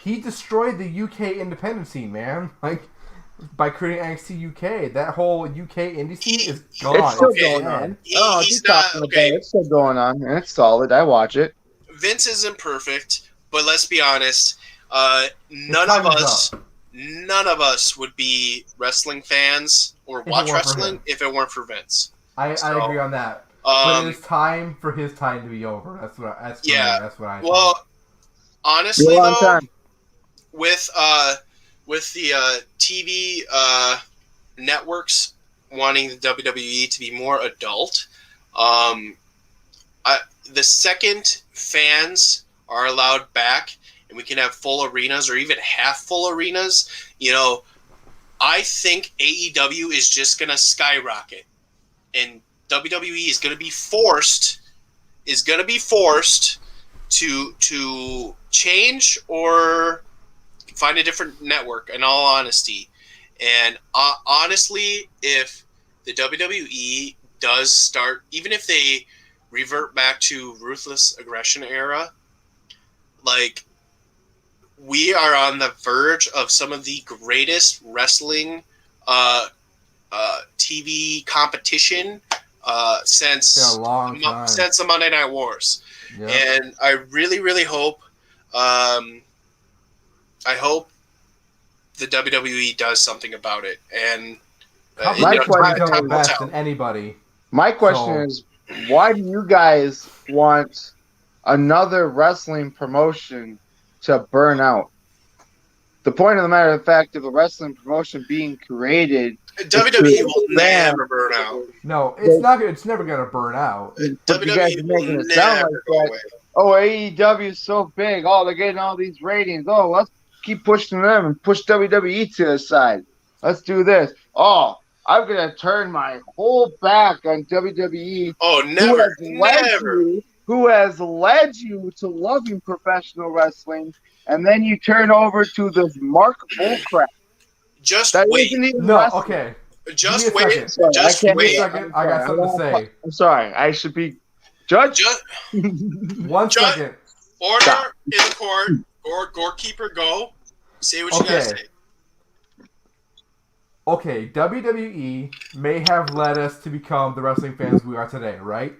He destroyed the UK independent scene, man. Like by creating NXT UK, that whole UK indie scene is gone. It's still Okay. going on. He's he's not- talking okay. about it. It's still going on, and it's solid. I watch it. Vince isn't perfect, but let's be honest. None time of is us. None of us would be wrestling fans or If it watch weren't for wrestling him. if it weren't for Vince. I agree on that. But it is time for his time to be over. That's what I think. Well, honestly You're on though, time. with the TV networks wanting the WWE to be more adult, the second fans are allowed back and we can have full arenas or even half full arenas, I think AEW is just going to skyrocket. And WWE is going to be forced to change or find a different network, in all honesty. And honestly, if the WWE does start, even if they revert back to ruthless aggression era, like, we are on the verge of some of the greatest wrestling TV competition since the Monday Night Wars. Yep. And I really, really hope the WWE does something about it. And Companies My are question done time will best tell. than anybody. My question is, why do you guys want another wrestling promotion to burn out? The point of the matter of fact of a wrestling promotion being created is WWE to will expand. never burn out. No, it's not. It's never gonna burn out. But you guys WWE are will making it sound like never go that. away. Oh, AEW is so big. Oh, they're getting all these ratings. Oh, let's keep pushing them and push WWE to the side. Let's do this. Oh, I'm gonna turn my whole back on WWE, Oh, who never, has led never. who has led you to loving professional wrestling, and then you turn over to this Mark bullcrap. Just That wait. isn't even No, wrestling. okay. Just Give me a wait. second. Sorry, Just I can't wait. hear. Second, I got something to say. I'm sorry. I should be judged. Just One Just- second. order Stop. in the court. Gorekeeper, go. Say what you gotta Okay. say. Okay, WWE may have led us to become the wrestling fans we are today, right?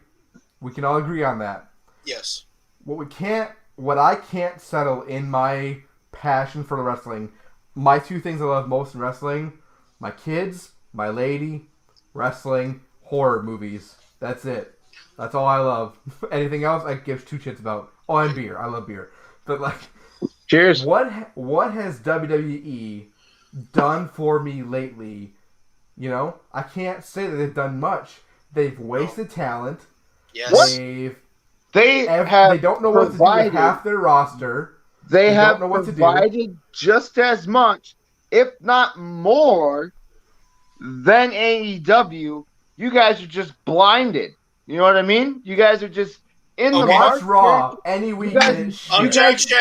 We can all agree on that. Yes. What I can't settle in my passion for the wrestling, my two things I love most in wrestling, my kids, my lady, wrestling, horror movies. That's it. That's all I love. Anything else I give two shits about. Oh, and beer. I love beer. But like, Cheers. what has WWE done for me lately? You know, I can't say that they've done much. They've wasted talent. Yes. What? They don't know what to do with half their roster. They They have don't know what to do. provided just as much, if not more, than AEW. You guys are just blinded. You know what I mean? You guys are just in the Okay. Watch market. Raw any week guys- and it's shit. Objection.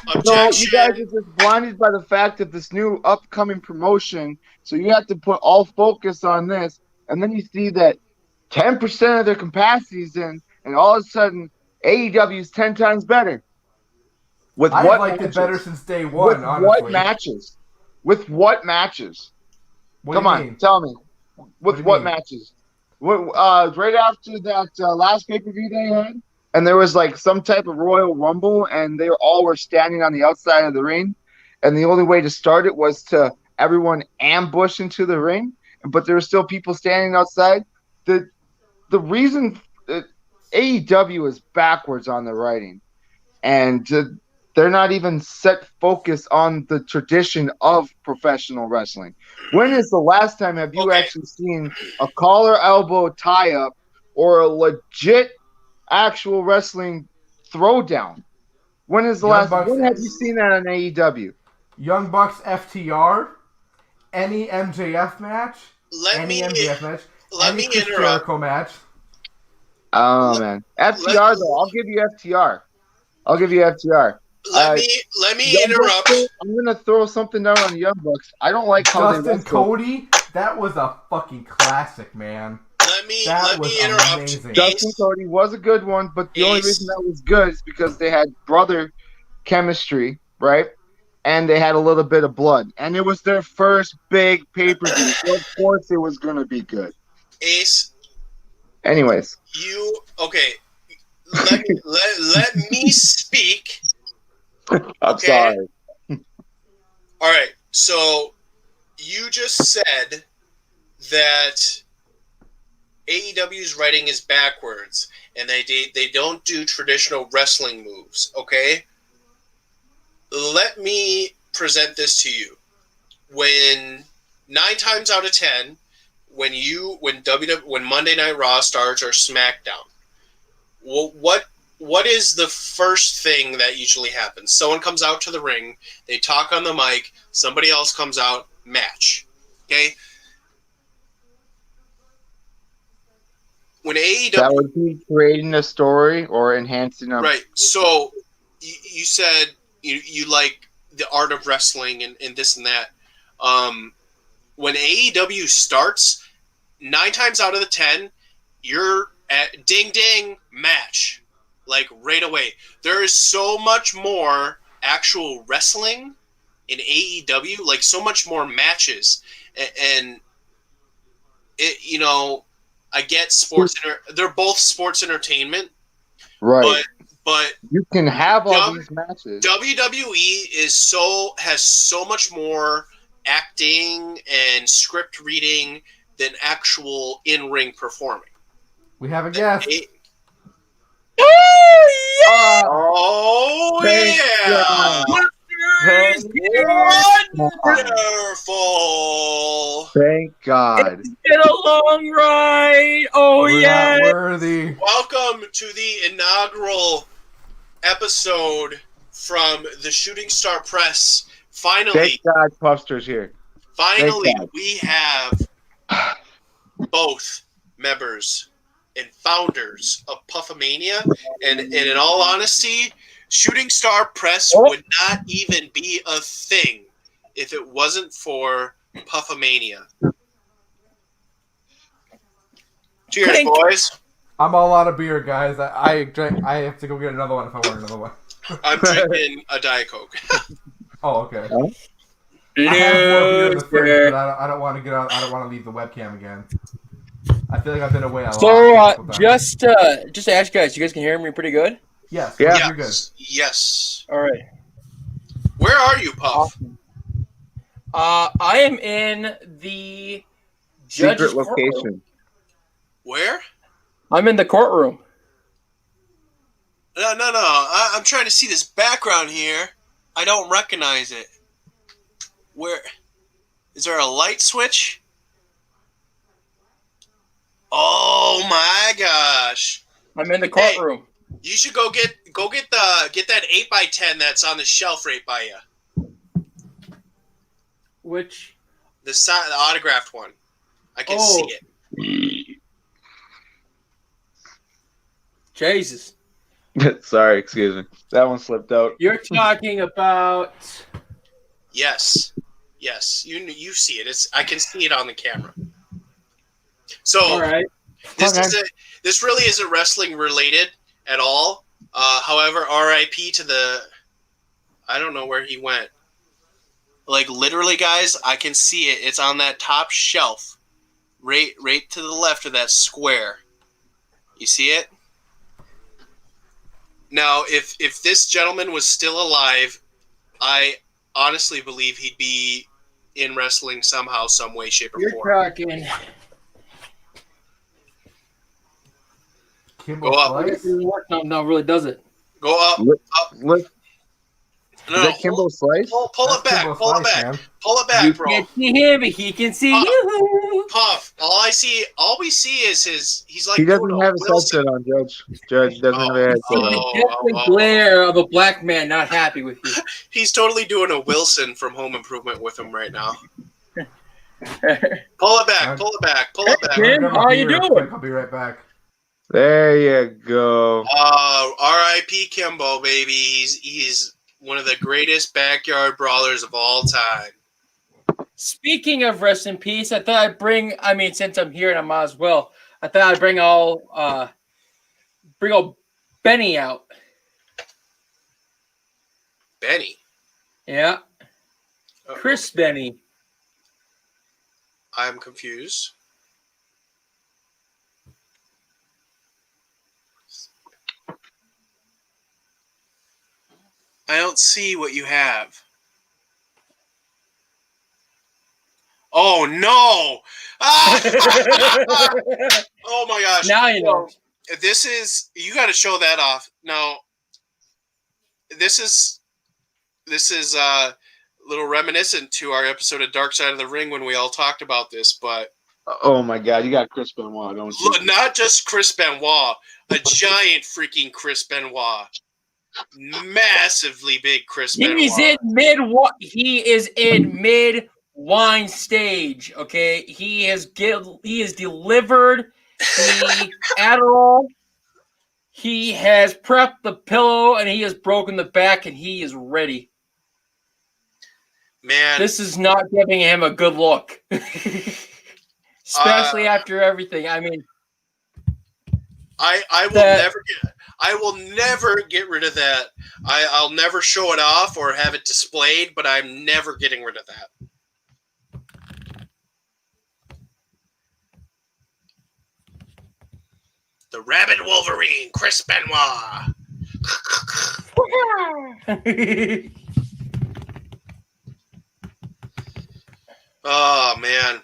No, you guys Objection. are just blinded by the fact of this new upcoming promotion. So you have to put all focus on this, and then you see that 10% of their capacity is in, and all of a sudden AEW is 10 times better. With I've what liked matches? it better since day With one, honestly. what matches? With what matches? What Come do you on, mean? tell me. With do you what mean? matches? Right after that last pay-per-view they had, and there was like some type of Royal Rumble, and they all were standing on the outside of the ring, and the only way to start it was to everyone ambush into the ring, but there were still people standing outside. The reason AEW is backwards on the writing, and they're not even set focus on the tradition of professional wrestling. When is the last time have you Okay. actually seen a collar elbow tie up or a legit actual wrestling throwdown? When is the Young last? Bucks- When have you seen that on AEW? Young Bucks FTR, any MJF match, Let me any Chris interrupt. Jericho match. Oh man, FTR though, I'll give you FTR. I'll give you FTR. Let me Young interrupt. Bucks, I'm gonna throw something down on the Young Bucks. I don't like how they Dustin wrestle. Cody, that was a fucking classic, man. Let That me was interrupt. amazing. Dustin Cody was a good one, but the only Ace. reason that was good is because they had brother chemistry, right? And they had a little bit of blood. And it was their first big pay-per-view. So of course it was going to be good. Ace, Anyways. you okay? Let me speak. I'm Okay. sorry. All right. So you just said that AEW's writing is backwards, and they don't do traditional wrestling moves. Okay. Let me present this to you. When 9 times out of 10, when Monday Night Raw starts or SmackDown, what is the first thing that usually happens? Someone comes out to the ring, they talk on the mic, somebody else comes out, match. Okay? When AEW That would be creating a story or enhancing a right. So you said you like the art of wrestling and this and that. When AEW starts, 9 times out of the 10, you're at ding ding match, like right away. There is so much more actual wrestling in AEW, like so much more matches, and it. I get sports. They're both sports entertainment, right. but You can have all these matches. WWE has so much more acting and script reading than actual in-ring performing. We have a guest. Oh, Thank yeah! Wonderful! Thank God. It's been a long ride. Oh, We're yeah. not worthy. Welcome to the inaugural episode from the Shooting Star Press. Thank Finally, God Puffster's here. Thank God. we have both members and founders of Puffamania. And in all honesty, Shooting Star Press would not even be a thing if it wasn't for Puffamania. Cheers, Clink. boys. I'm all out of beer, guys. I have to go get another one if I want another one. I'm drinking a Diet Coke. Oh, okay. I have more beer in the fridge, Loser. but I don't want to get out. I don't want to leave the webcam again. I feel like I've been away a lot. So, just to ask you guys, you guys can hear me pretty good? Yes, Yeah. you're good. Yes. All right. Where are you, Puff? I am in the judge's Secret courtroom. location. Where? I'm in the courtroom. No. I'm trying to see this background here. I don't recognize it. Where? Is there a light switch? Oh my gosh! I'm in the courtroom. You should go get that 8x10 that's on the shelf right by you. Which? The autographed one. I can see it. Jesus. Sorry, excuse me. That one slipped out. You're talking about... Yes. You see it. I can see it on the camera. So All right. this really isn't wrestling related at all. However, RIP to the... I don't know where he went. Like, literally, guys, I can see it. It's on that top shelf. Right to the left of that square. You see it? Now, if this gentleman was still alive, I honestly believe he'd be in wrestling somehow, some way, shape, or You're form. talking... Kimbo Go up. Slice? No, really does it. Go up. Look, No, is that Kimbo Slice? Pull That's it back. Kimbo Pull it Slice, back. man. Pull it back, You bro. can't see him, but he can see you. Puff. All we see is his. He's like He doesn't Dodo, have his Wilson. headset on, Judge. Judge doesn't have a headset on. The deathly glare of a black man not happy with you. He's totally doing a Wilson from Home Improvement with him right now. Pull it back. Pull it back. Pull it back. Tim, I'm gonna how you beer doing? quick, I'll be right back. There you go. R.I.P. Kimbo, baby. He's one of the greatest backyard brawlers of all time. Speaking of rest in peace, I thought I'd bring. I mean, since I'm here and I might as well. I thought I'd bring old Benny out. Benny. Yeah, Chris Benny. I'm confused. I don't see what you have. Oh no! Ah! Oh my gosh! Now you know. This is, you got to show that off. Now, this is a little reminiscent to our episode of Dark Side of the Ring when we all talked about this, but Oh my God, you got Chris Benoit, don't you? look, not just Chris Benoit, a giant freaking Chris Benoit. Massively big Chris Benoit. He is in mid wine stage. Okay, he has delivered the Adderall. He has prepped the pillow and he has broken the back and he is ready. Man, This is not giving him a good look, especially after everything. I mean, I will never get rid of that. I'll never show it off or have it displayed, but I'm never getting rid of that. The Rabid Wolverine, Chris Benoit. Oh man,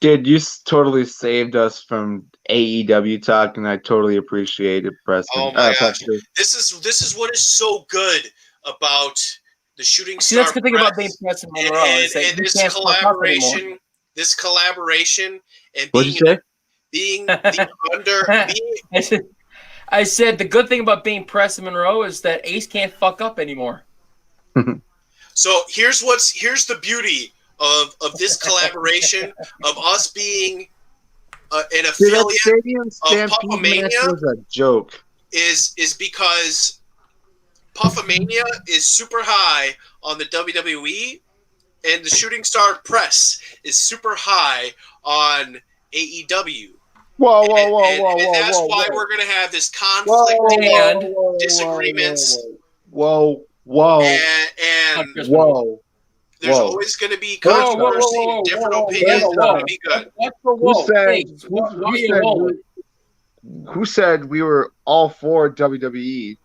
Dude, you totally saved us from AEW talk, and I totally appreciate it, Preston. Oh my gosh, Preston. this is what is so good about the Shooting See, Star that's the good thing Press about being Preston and, Monroe is that and you this can't fuck up anymore. collaboration, and What'd you say? being the being I said the good thing about being Preston Monroe is that Ace can't fuck up anymore. So here's the beauty of this collaboration of us being an Dude, that affiliate Stadium of Stampede match Puffamania was a joke. is because Puffamania is super high on the WWE, and the Shooting Star Press is super high on AEW. And that's why we're going to have this conflict and disagreements. Whoa. And there's always going to be controversy and different opinions. It's going to be good. What's the whoa? Who said we were all for WWE?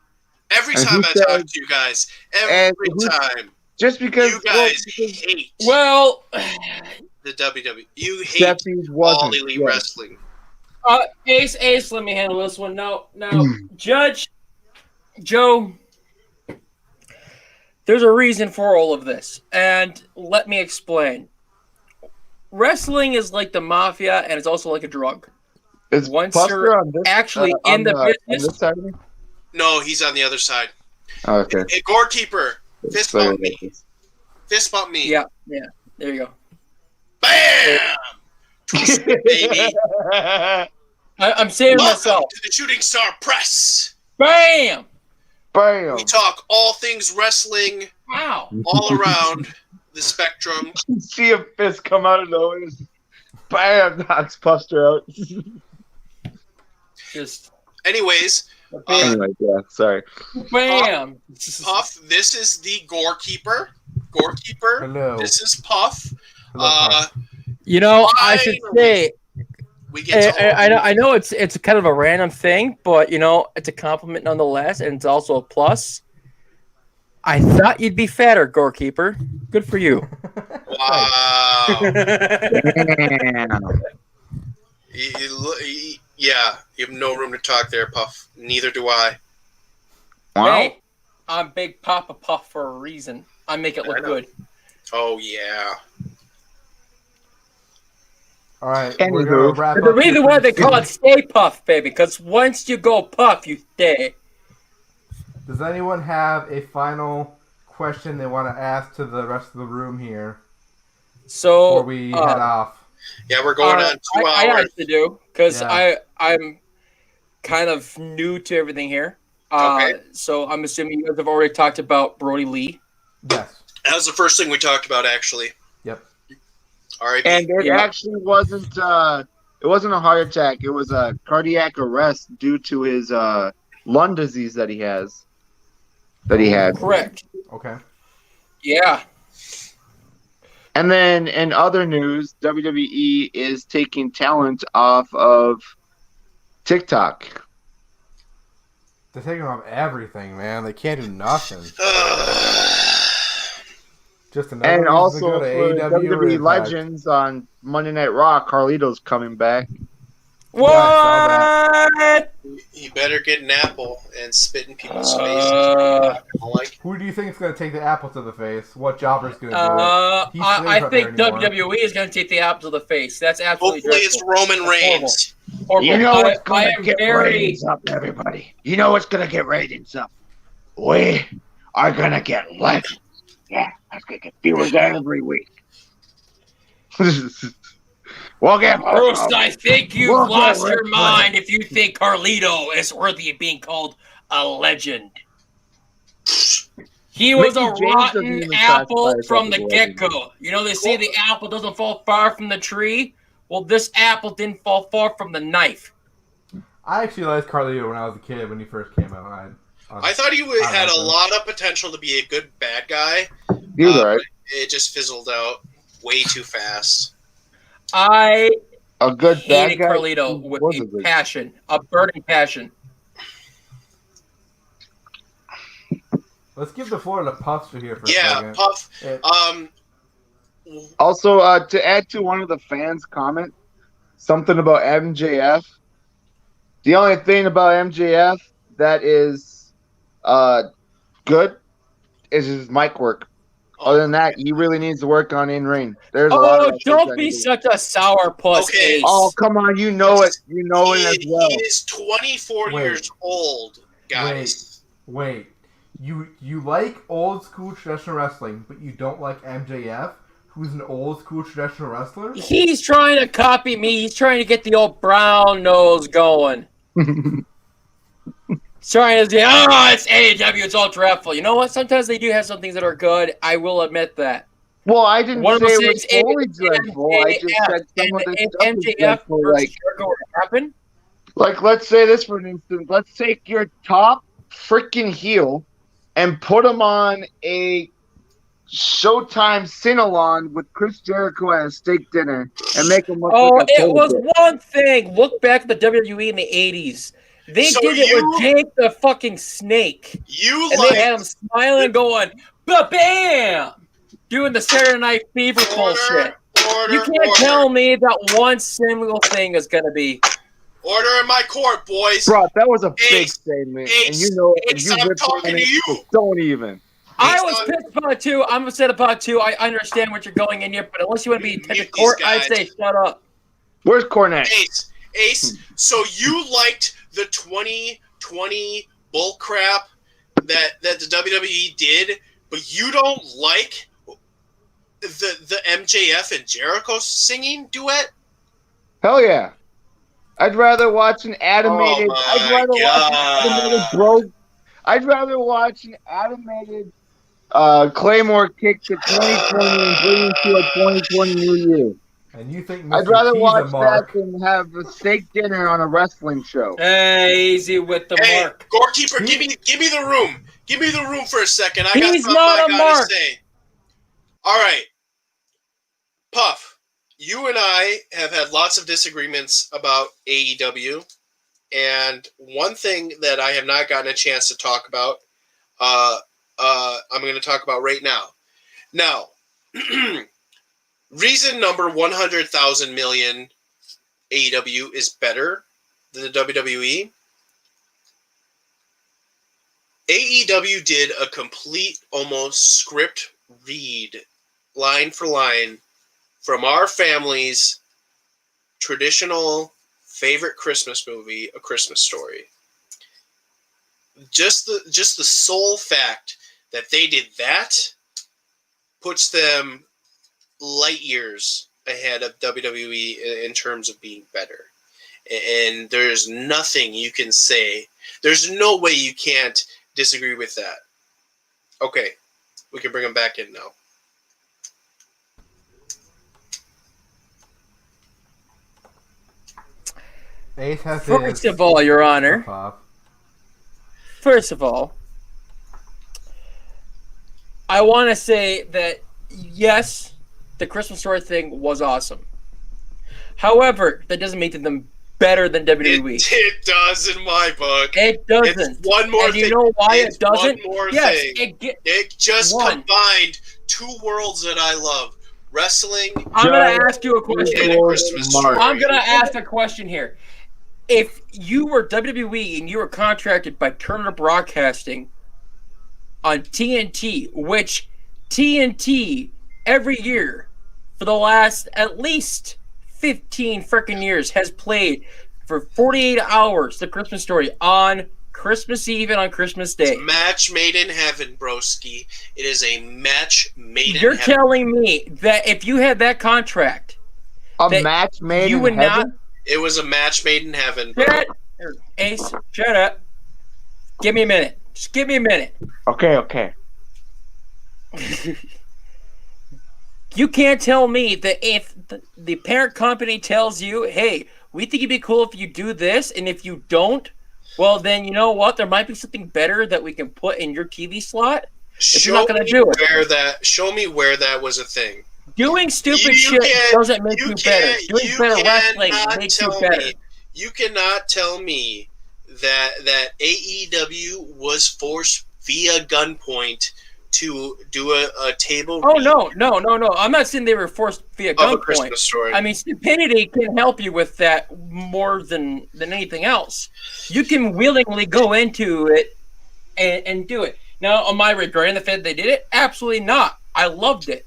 Every And time who I said- talk to you guys, every time, Just because you guys hate Well, the WWE. You hate Steffi's all wasn't. elite Yes. wrestling. Ace, let me handle this one. Now, Judge Joe, there's a reason for all of this, and let me explain. Wrestling is like the mafia, and it's also like a drug. Is Once Buster you're on this, actually on in the on business, this side of me? No, he's on the other side. Oh, okay. Hey, goalkeeper, fist Sorry bump me. about this. Fist bump me. yeah, there you go. Bam! Twisted, baby. I'm saying Welcome myself. to the Shooting Star Press. Bam! Bam! We talk all things wrestling Wow. all around the spectrum. See a fist come out of nowhere. Bam! Knocks Buster out. Just Anyways, Anyway, yeah, sorry. bam. Puff, this is the goalkeeper. Hello. This is Puff. Hello, Puff. I should say, We get to I know it's kind of a random thing, but it's a compliment nonetheless, and it's also a plus. I thought you'd be fatter, goalkeeper. Good for you. Wow. Damn. Yeah, you have no room to talk there, Puff. Neither do I. Wow. Hey, I'm Big Papa Puff for a reason. I make it I look know. good. Oh, yeah. All right, Anywho. we're gonna wrap The up. reason here why they pretty call it soon. Stay Puff, baby, because once you go puff, you stay. Does anyone have a final question they want to ask to the rest of the room here So before we head off? Yeah, we're going on 2 I hours. actually do, because Yeah. I'm kind of new to everything here. Okay. So I'm assuming you guys have already talked about Brody Lee. Yes. That was the first thing we talked about, actually. Yep. All right. And it Yeah. actually wasn't it wasn't a heart attack, it was a cardiac arrest due to his lung disease that he had. Correct. Okay. Yeah. And then in other news, WWE is taking talent off of TikTok. They're taking off everything, man. They can't do nothing. Just another And reason also to go to for AEW or WWE Impact. Legends on Monday Night Raw, Carlito's coming back. What? You better get an apple and spit in people's faces. Who do you think is going to take the apple to the face? What jobber's going to do it? He's I not think there anymore. WWE is going to take the apple to the face. That's absolutely Hopefully it's dreadful. Roman Reigns. Horrible. You know what's I going to am get very. ratings up, everybody? You know what's going to get ratings up? We are going to get Legends. Yeah, that's going to get viewers every week. We'll get Bruce, I think you've We'll get lost your Ric mind if you think Carlito is worthy of being called a legend. He was Mickey a James doesn't rotten even apple classify from himself the as a legend. get-go. You know, they say the apple doesn't fall far from the tree. Well, this apple didn't fall far from the knife. I actually liked Carlito when I was a kid when he first came out. I thought he had a lot of potential to be a good bad guy. You're right. It just fizzled out way too fast. I A good bad hated guy. Carlito with was a a good- passion, a burning passion. Let's give the floor to Puffster here for a Yeah, second. Puff. It- Also, to add to one of the fans' comment, something about MJF. The only thing about MJF that is good is his mic work. Oh, Other than that, he really needs to work on in ring. There's a lot of Oh, wrestlers don't that be need to- such a sourpuss, Okay. Ace. Oh, come on, you know it. You know it as he well. is 24 Wait. years old, guys. Wait. You like old school traditional wrestling, but you don't like MJF, who's an old school traditional wrestler? He's trying to copy me. He's trying to get the old brown nose going. Trying to say, oh, it's AEW, it's all dreadful. You know what? Sometimes they do have some things that are good. I will admit that. Well, I didn't One of say those it was things, fully dreadful. I just said some of the if stuff is MJF dreadful. versus Jericho were to happen, Like, let's say this for an instance. Let's take your top freaking heel and put him on a Showtime Sinalon with Chris Jericho at a steak dinner and make him look like a it was total one thing. Look back at the WWE in the 80s. They So did it with Jake the fucking Snake. You And like they had him smiling, going, ba-bam! Doing the Saturday Night Fever bullshit. You can't tell me that one single thing is going to be. Order in my court, boys. Bro, that was a big Ace, statement. Ace, And you know, Ace, you I'm ripped talking on to it, you. so don't even. I was pissed about it too. I'm upset about it too. I understand what you're going in here, but unless you want to be in Mute court, these I'd guys. say shut up. Where's Cornette? Ace, so you liked the 2020 bullcrap that the WWE did, but you don't like the MJF and Jericho singing duet? Hell yeah. I'd rather watch an animated. Oh I'd my rather watch an animated bro. I'd rather watch an animated Claymore kick to 2020 and bring it to a 2020 New Year. And you think I'd Mr. rather T's watch a mark? that than have a steak dinner on a wrestling show. Hey, easy with the Hey, mark. goalkeeper, give me the room. Give me the room for a second. I got He's something not I a gotta mark. say. All right, Puff, you and I have had lots of disagreements about AEW, and one thing that I have not gotten a chance to talk about, I'm going to talk about right now. Now, reason number 100,000 million AEW is better than the WWE. AEW did a complete, almost script read, line for line, from our family's traditional favorite Christmas movie, A Christmas Story. Just the sole fact that they did that puts them light years ahead of WWE in terms of being better. And there's nothing you can say. There's no way you can't disagree with that. Okay, we can bring them back in now. Ace has First his of all, Your Honor. Pop. First of all, I want to say that yes, the Christmas Story thing was awesome. However, that doesn't make them better than WWE. It does in my book. It doesn't. It's one more and thing. you know why It's it doesn't? one more yes, thing. It just One. combined two worlds that I love: wrestling I'm going to ask you a question. and a Christmas Story. I'm going to ask a question here. If you were WWE and you were contracted by Turner Broadcasting on TNT, which TNT every year for the last at least 15 freaking years has played for 48 hours the Christmas Story on Christmas Eve and on Christmas Day. It's a match made in heaven, broski. It is a match made in You're heaven. telling me that if you had that contract, A that match made you in would heaven? not. It was a match made in heaven. Bro. Ace, shut up. Give me a minute. Just give me a minute. Okay. You can't tell me that if the parent company tells you, hey, we think it'd be cool if you do this, and if you don't, well, then you know what? There might be something better that we can put in your TV slot. If you're not going to do it. Show me where that was a thing. Doing stupid You shit can't- doesn't make you better. Doing you better wrestling cannot makes you tell better. me- You cannot tell me that AEW was forced via gunpoint to do a table. Oh no! I'm not saying they were forced via of a gunpoint. Christmas story. I mean, stupidity can help you with that more than anything else. You can willingly go into it and do it. Now, am I regretting the fact that they did it? Absolutely not. I loved it.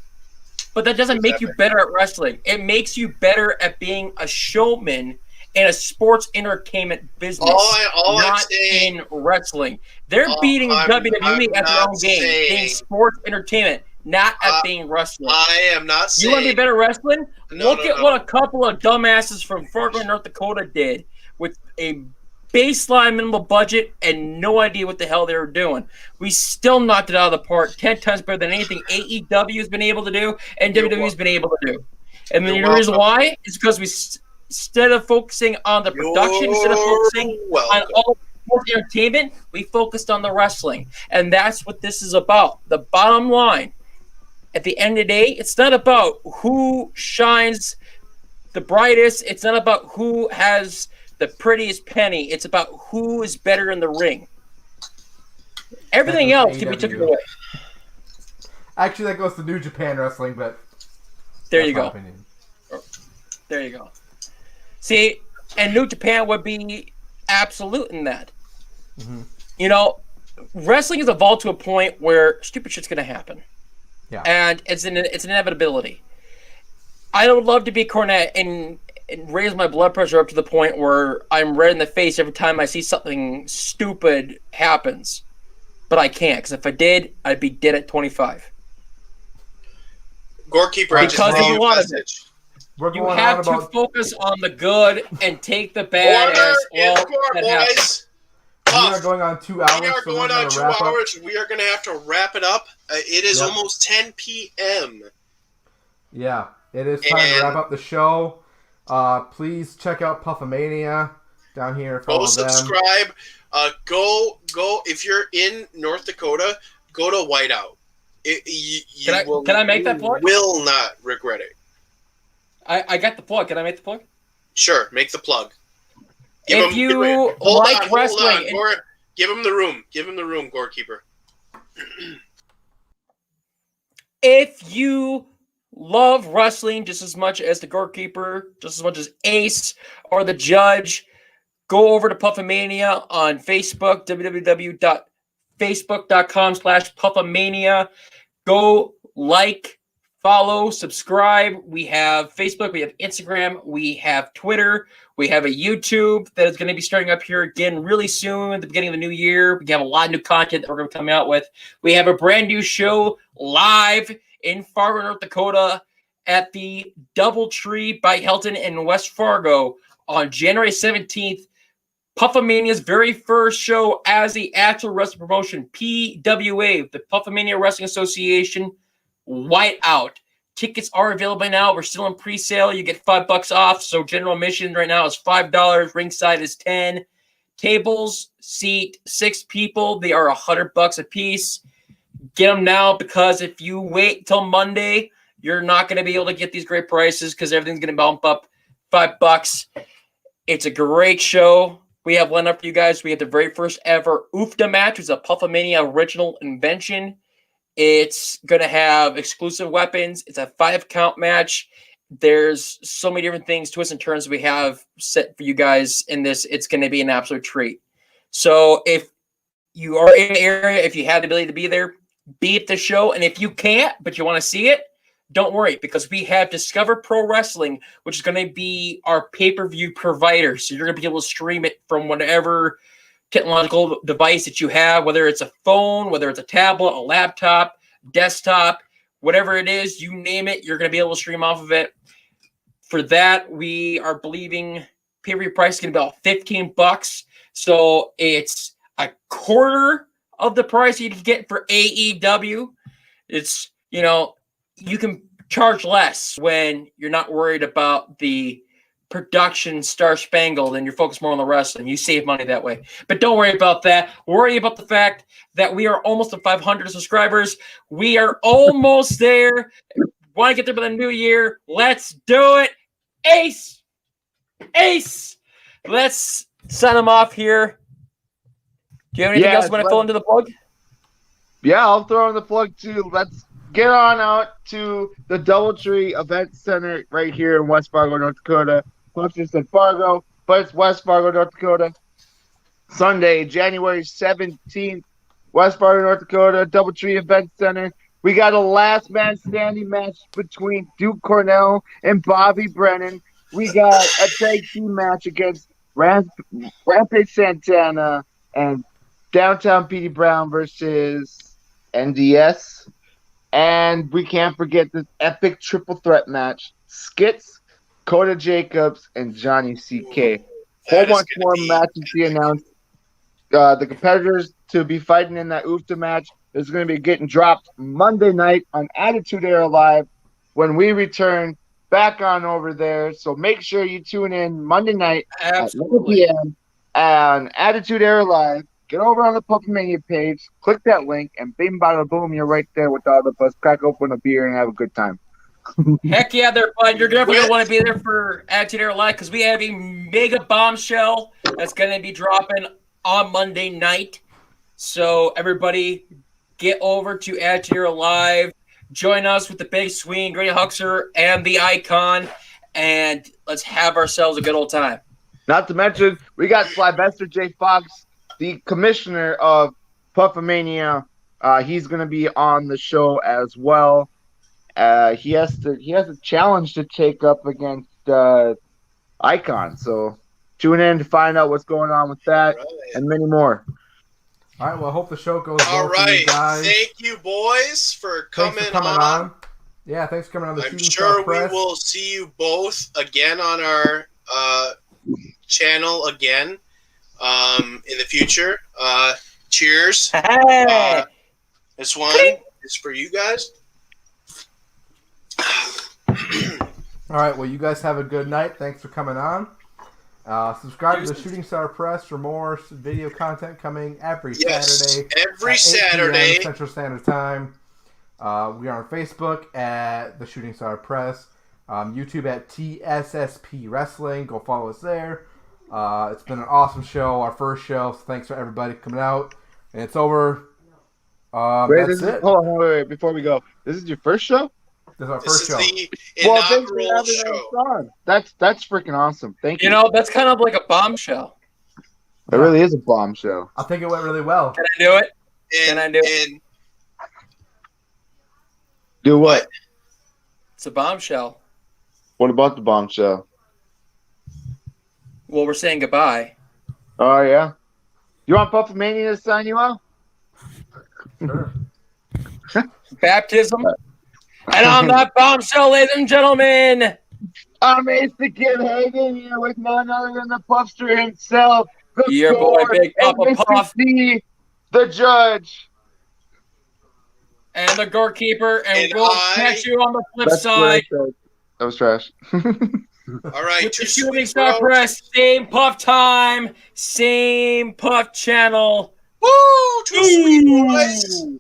But that doesn't make you better at wrestling. It makes you better at being a showman in a sports entertainment business, not in wrestling. They're beating WWE at their own game, being sports entertainment, not at being wrestling. I am not saying... You want to be better at wrestling? Look at what a couple of dumbasses from Fargo, North Dakota did with a baseline minimal budget and no idea what the hell they were doing. We still knocked it out of the park 10 times better than anything AEW has been able to do and WWE has been able to do. And the reason why is because we, instead of focusing on the production, instead of focusing on all sports entertainment, we focused on the wrestling. And that's what this is about. The bottom line, at the end of the day, it's not about who shines the brightest. It's not about who has the prettiest penny. It's about who is better in the ring. Everything else can be taken away. Actually, that goes to New Japan Wrestling, but there you go. There you go. See, and New Japan would be absolute in that. Mm-hmm. You know, wrestling has evolved to a point where stupid shit's going to happen. Yeah. And it's an inevitability. I would love to be Cornette and raise my blood pressure up to the point where I'm red in the face every time I see something stupid happens. But I can't, because if I did, I'd be dead at 25. Gorekeeper, because of a lot of it. You have to focus on the good and take the bad as well. Boys. We are going on 2 hours. We are going on 2 hours. We are going to have to wrap it up. It is almost 10 p.m. Yeah, it is time to wrap up the show. Please check out Puffamania down here. Follow subscribe. Go. If you're in North Dakota, go to Whiteout. Can I make that plug? Will not regret it. I got the plug. Can I make the plug? Sure, make the plug. If you like wrestling, give him the room. Give him the room, Gorekeeper. If you love wrestling just as much as the Gorekeeper, just as much as Ace or the Judge, go over to Puffamania on Facebook, www.facebook.com/Puffamania. Go like, follow, subscribe. We have Facebook, we have Instagram, we have Twitter, we have a YouTube that is going to be starting up here again really soon at the beginning of the new year. We have a lot of new content that we're going to come out with. We have a brand new show live in Fargo, North Dakota at the Doubletree by Hilton in West Fargo on January 17th. Puffamania's very first show as the actual wrestling promotion, PWA, the Puffamania Wrestling Association, Whiteout. Tickets are available now. We're still in pre-sale. You get $5 off. So general admission right now is $5. Ringside is $10. Tables seat 6 people. They are $100 a piece. Get them now, because if you wait till Monday, you're not going to be able to get these great prices because everything's going to bump up $5. It's a great show. We have lined up for you guys. We have the very first ever UFTA match. It's a Puffamania original invention. It's going to have exclusive weapons. It's a 5-count match. There's so many different things, twists and turns we have set for you guys in this. It's going to be an absolute treat. So if you are in the area, if you have the ability to be there, be at the show. And if you can't, but you want to see it, don't worry, because we have Discover Pro Wrestling, which is going to be our pay-per-view provider. So you're going to be able to stream it from whatever technological device that you have, whether it's a phone, whether it's a tablet, a laptop, desktop, whatever it is, you name it, you're going to be able to stream off of it. For that, we are believing pay-per-view price is going to be about $15. So it's a quarter of the price you can get for AEW. It's, you can charge less when you're not worried about the production star spangled and you're focused more on the wrestling. You save money that way. But don't worry about that. Worry about the fact that we are almost at 500 subscribers. We are almost there. Want to get there by the new year? Let's do it. Ace. Let's sign them off here. Do you have anything else you want to fill into the plug? Yeah, I'll throw in the plug too. Let's get on out to the Doubletree Event Center right here in West Fargo, North Dakota. Closer said Fargo, but it's West Fargo, North Dakota. Sunday, January 17th, West Fargo, North Dakota, Doubletree Event Center. We got a last man standing match between Duke Cornell and Bobby Brennan. We got a tag team match against Rampage Santana and Downtown Petey Brown versus NDS. And we can't forget this epic triple threat match. Skits, Coda Jacobs, and Johnny CK. Whole bunch more matches to be announced. The competitors to be fighting in that UFTA match is going to be getting dropped Monday night on Attitude Era Live when we return back on over there. So make sure you tune in Monday night at 11 p.m. on Attitude Era Live. Get over on the Puppamania page, click that link, and bing, bada, boom, you're right there with all of us. Crack open a beer and have a good time. Heck yeah, they're fun. You're definitely going to want to be there for Attitude Era Live because we have a mega bombshell that's going to be dropping on Monday night. So everybody get over to Attitude Era Live. Join us with the Big Swing, Great Huxer, and the Icon, and let's have ourselves a good old time. Not to mention, we got Sylvester J. Fox, the commissioner of Puffamania. He's going to be on the show as well. He has a challenge to take up against Icon. So tune in to find out what's going on with that and many more. All right. Well, I hope the show goes All well for right. you guys. Thank you, boys, for coming on. Yeah, thanks for coming on the I'm Shooting sure Star we Press. will see you both again on our channel again in the future. Cheers. Hey! This one is for you guys. All right. Well, you guys have a good night. Thanks for coming on. Subscribe to the Shooting Star Press for more video content coming every Saturday. Every at 8 Saturday. p.m. Central Standard Time. We are on Facebook at the Shooting Star Press. YouTube at TSSP Wrestling. Go follow us there. It's been an awesome show, our first show. So thanks for everybody coming out. And it's over. That's it. Hold on, wait, before we go. This is your first show? This is our first show. The Thanks for inaugural having show. us on. That's freaking awesome. Thank you. You know, that's kind of like a bombshell. It really is a bombshell. I think it went really well. Can I do it? And, Can I do it? and Do what? It's a bombshell. What about the bombshell? Well, we're saying goodbye. Oh, yeah? You want Puffamania to sign you out? Sure. Baptism. And on that bombshell, ladies and gentlemen, I'm Ace the Kid Hagen here with none other than the Puffster himself. The your boy Sword, Big and Papa Mr. Puff, T, the Judge. and the goalkeeper, and And we'll I- catch you on the flip That's what I side. said. That was trash. all right, With two the Shooting sweet Star bros. Press, same Puff time, same Puff channel. Woo! Two sweet boys. Ooh.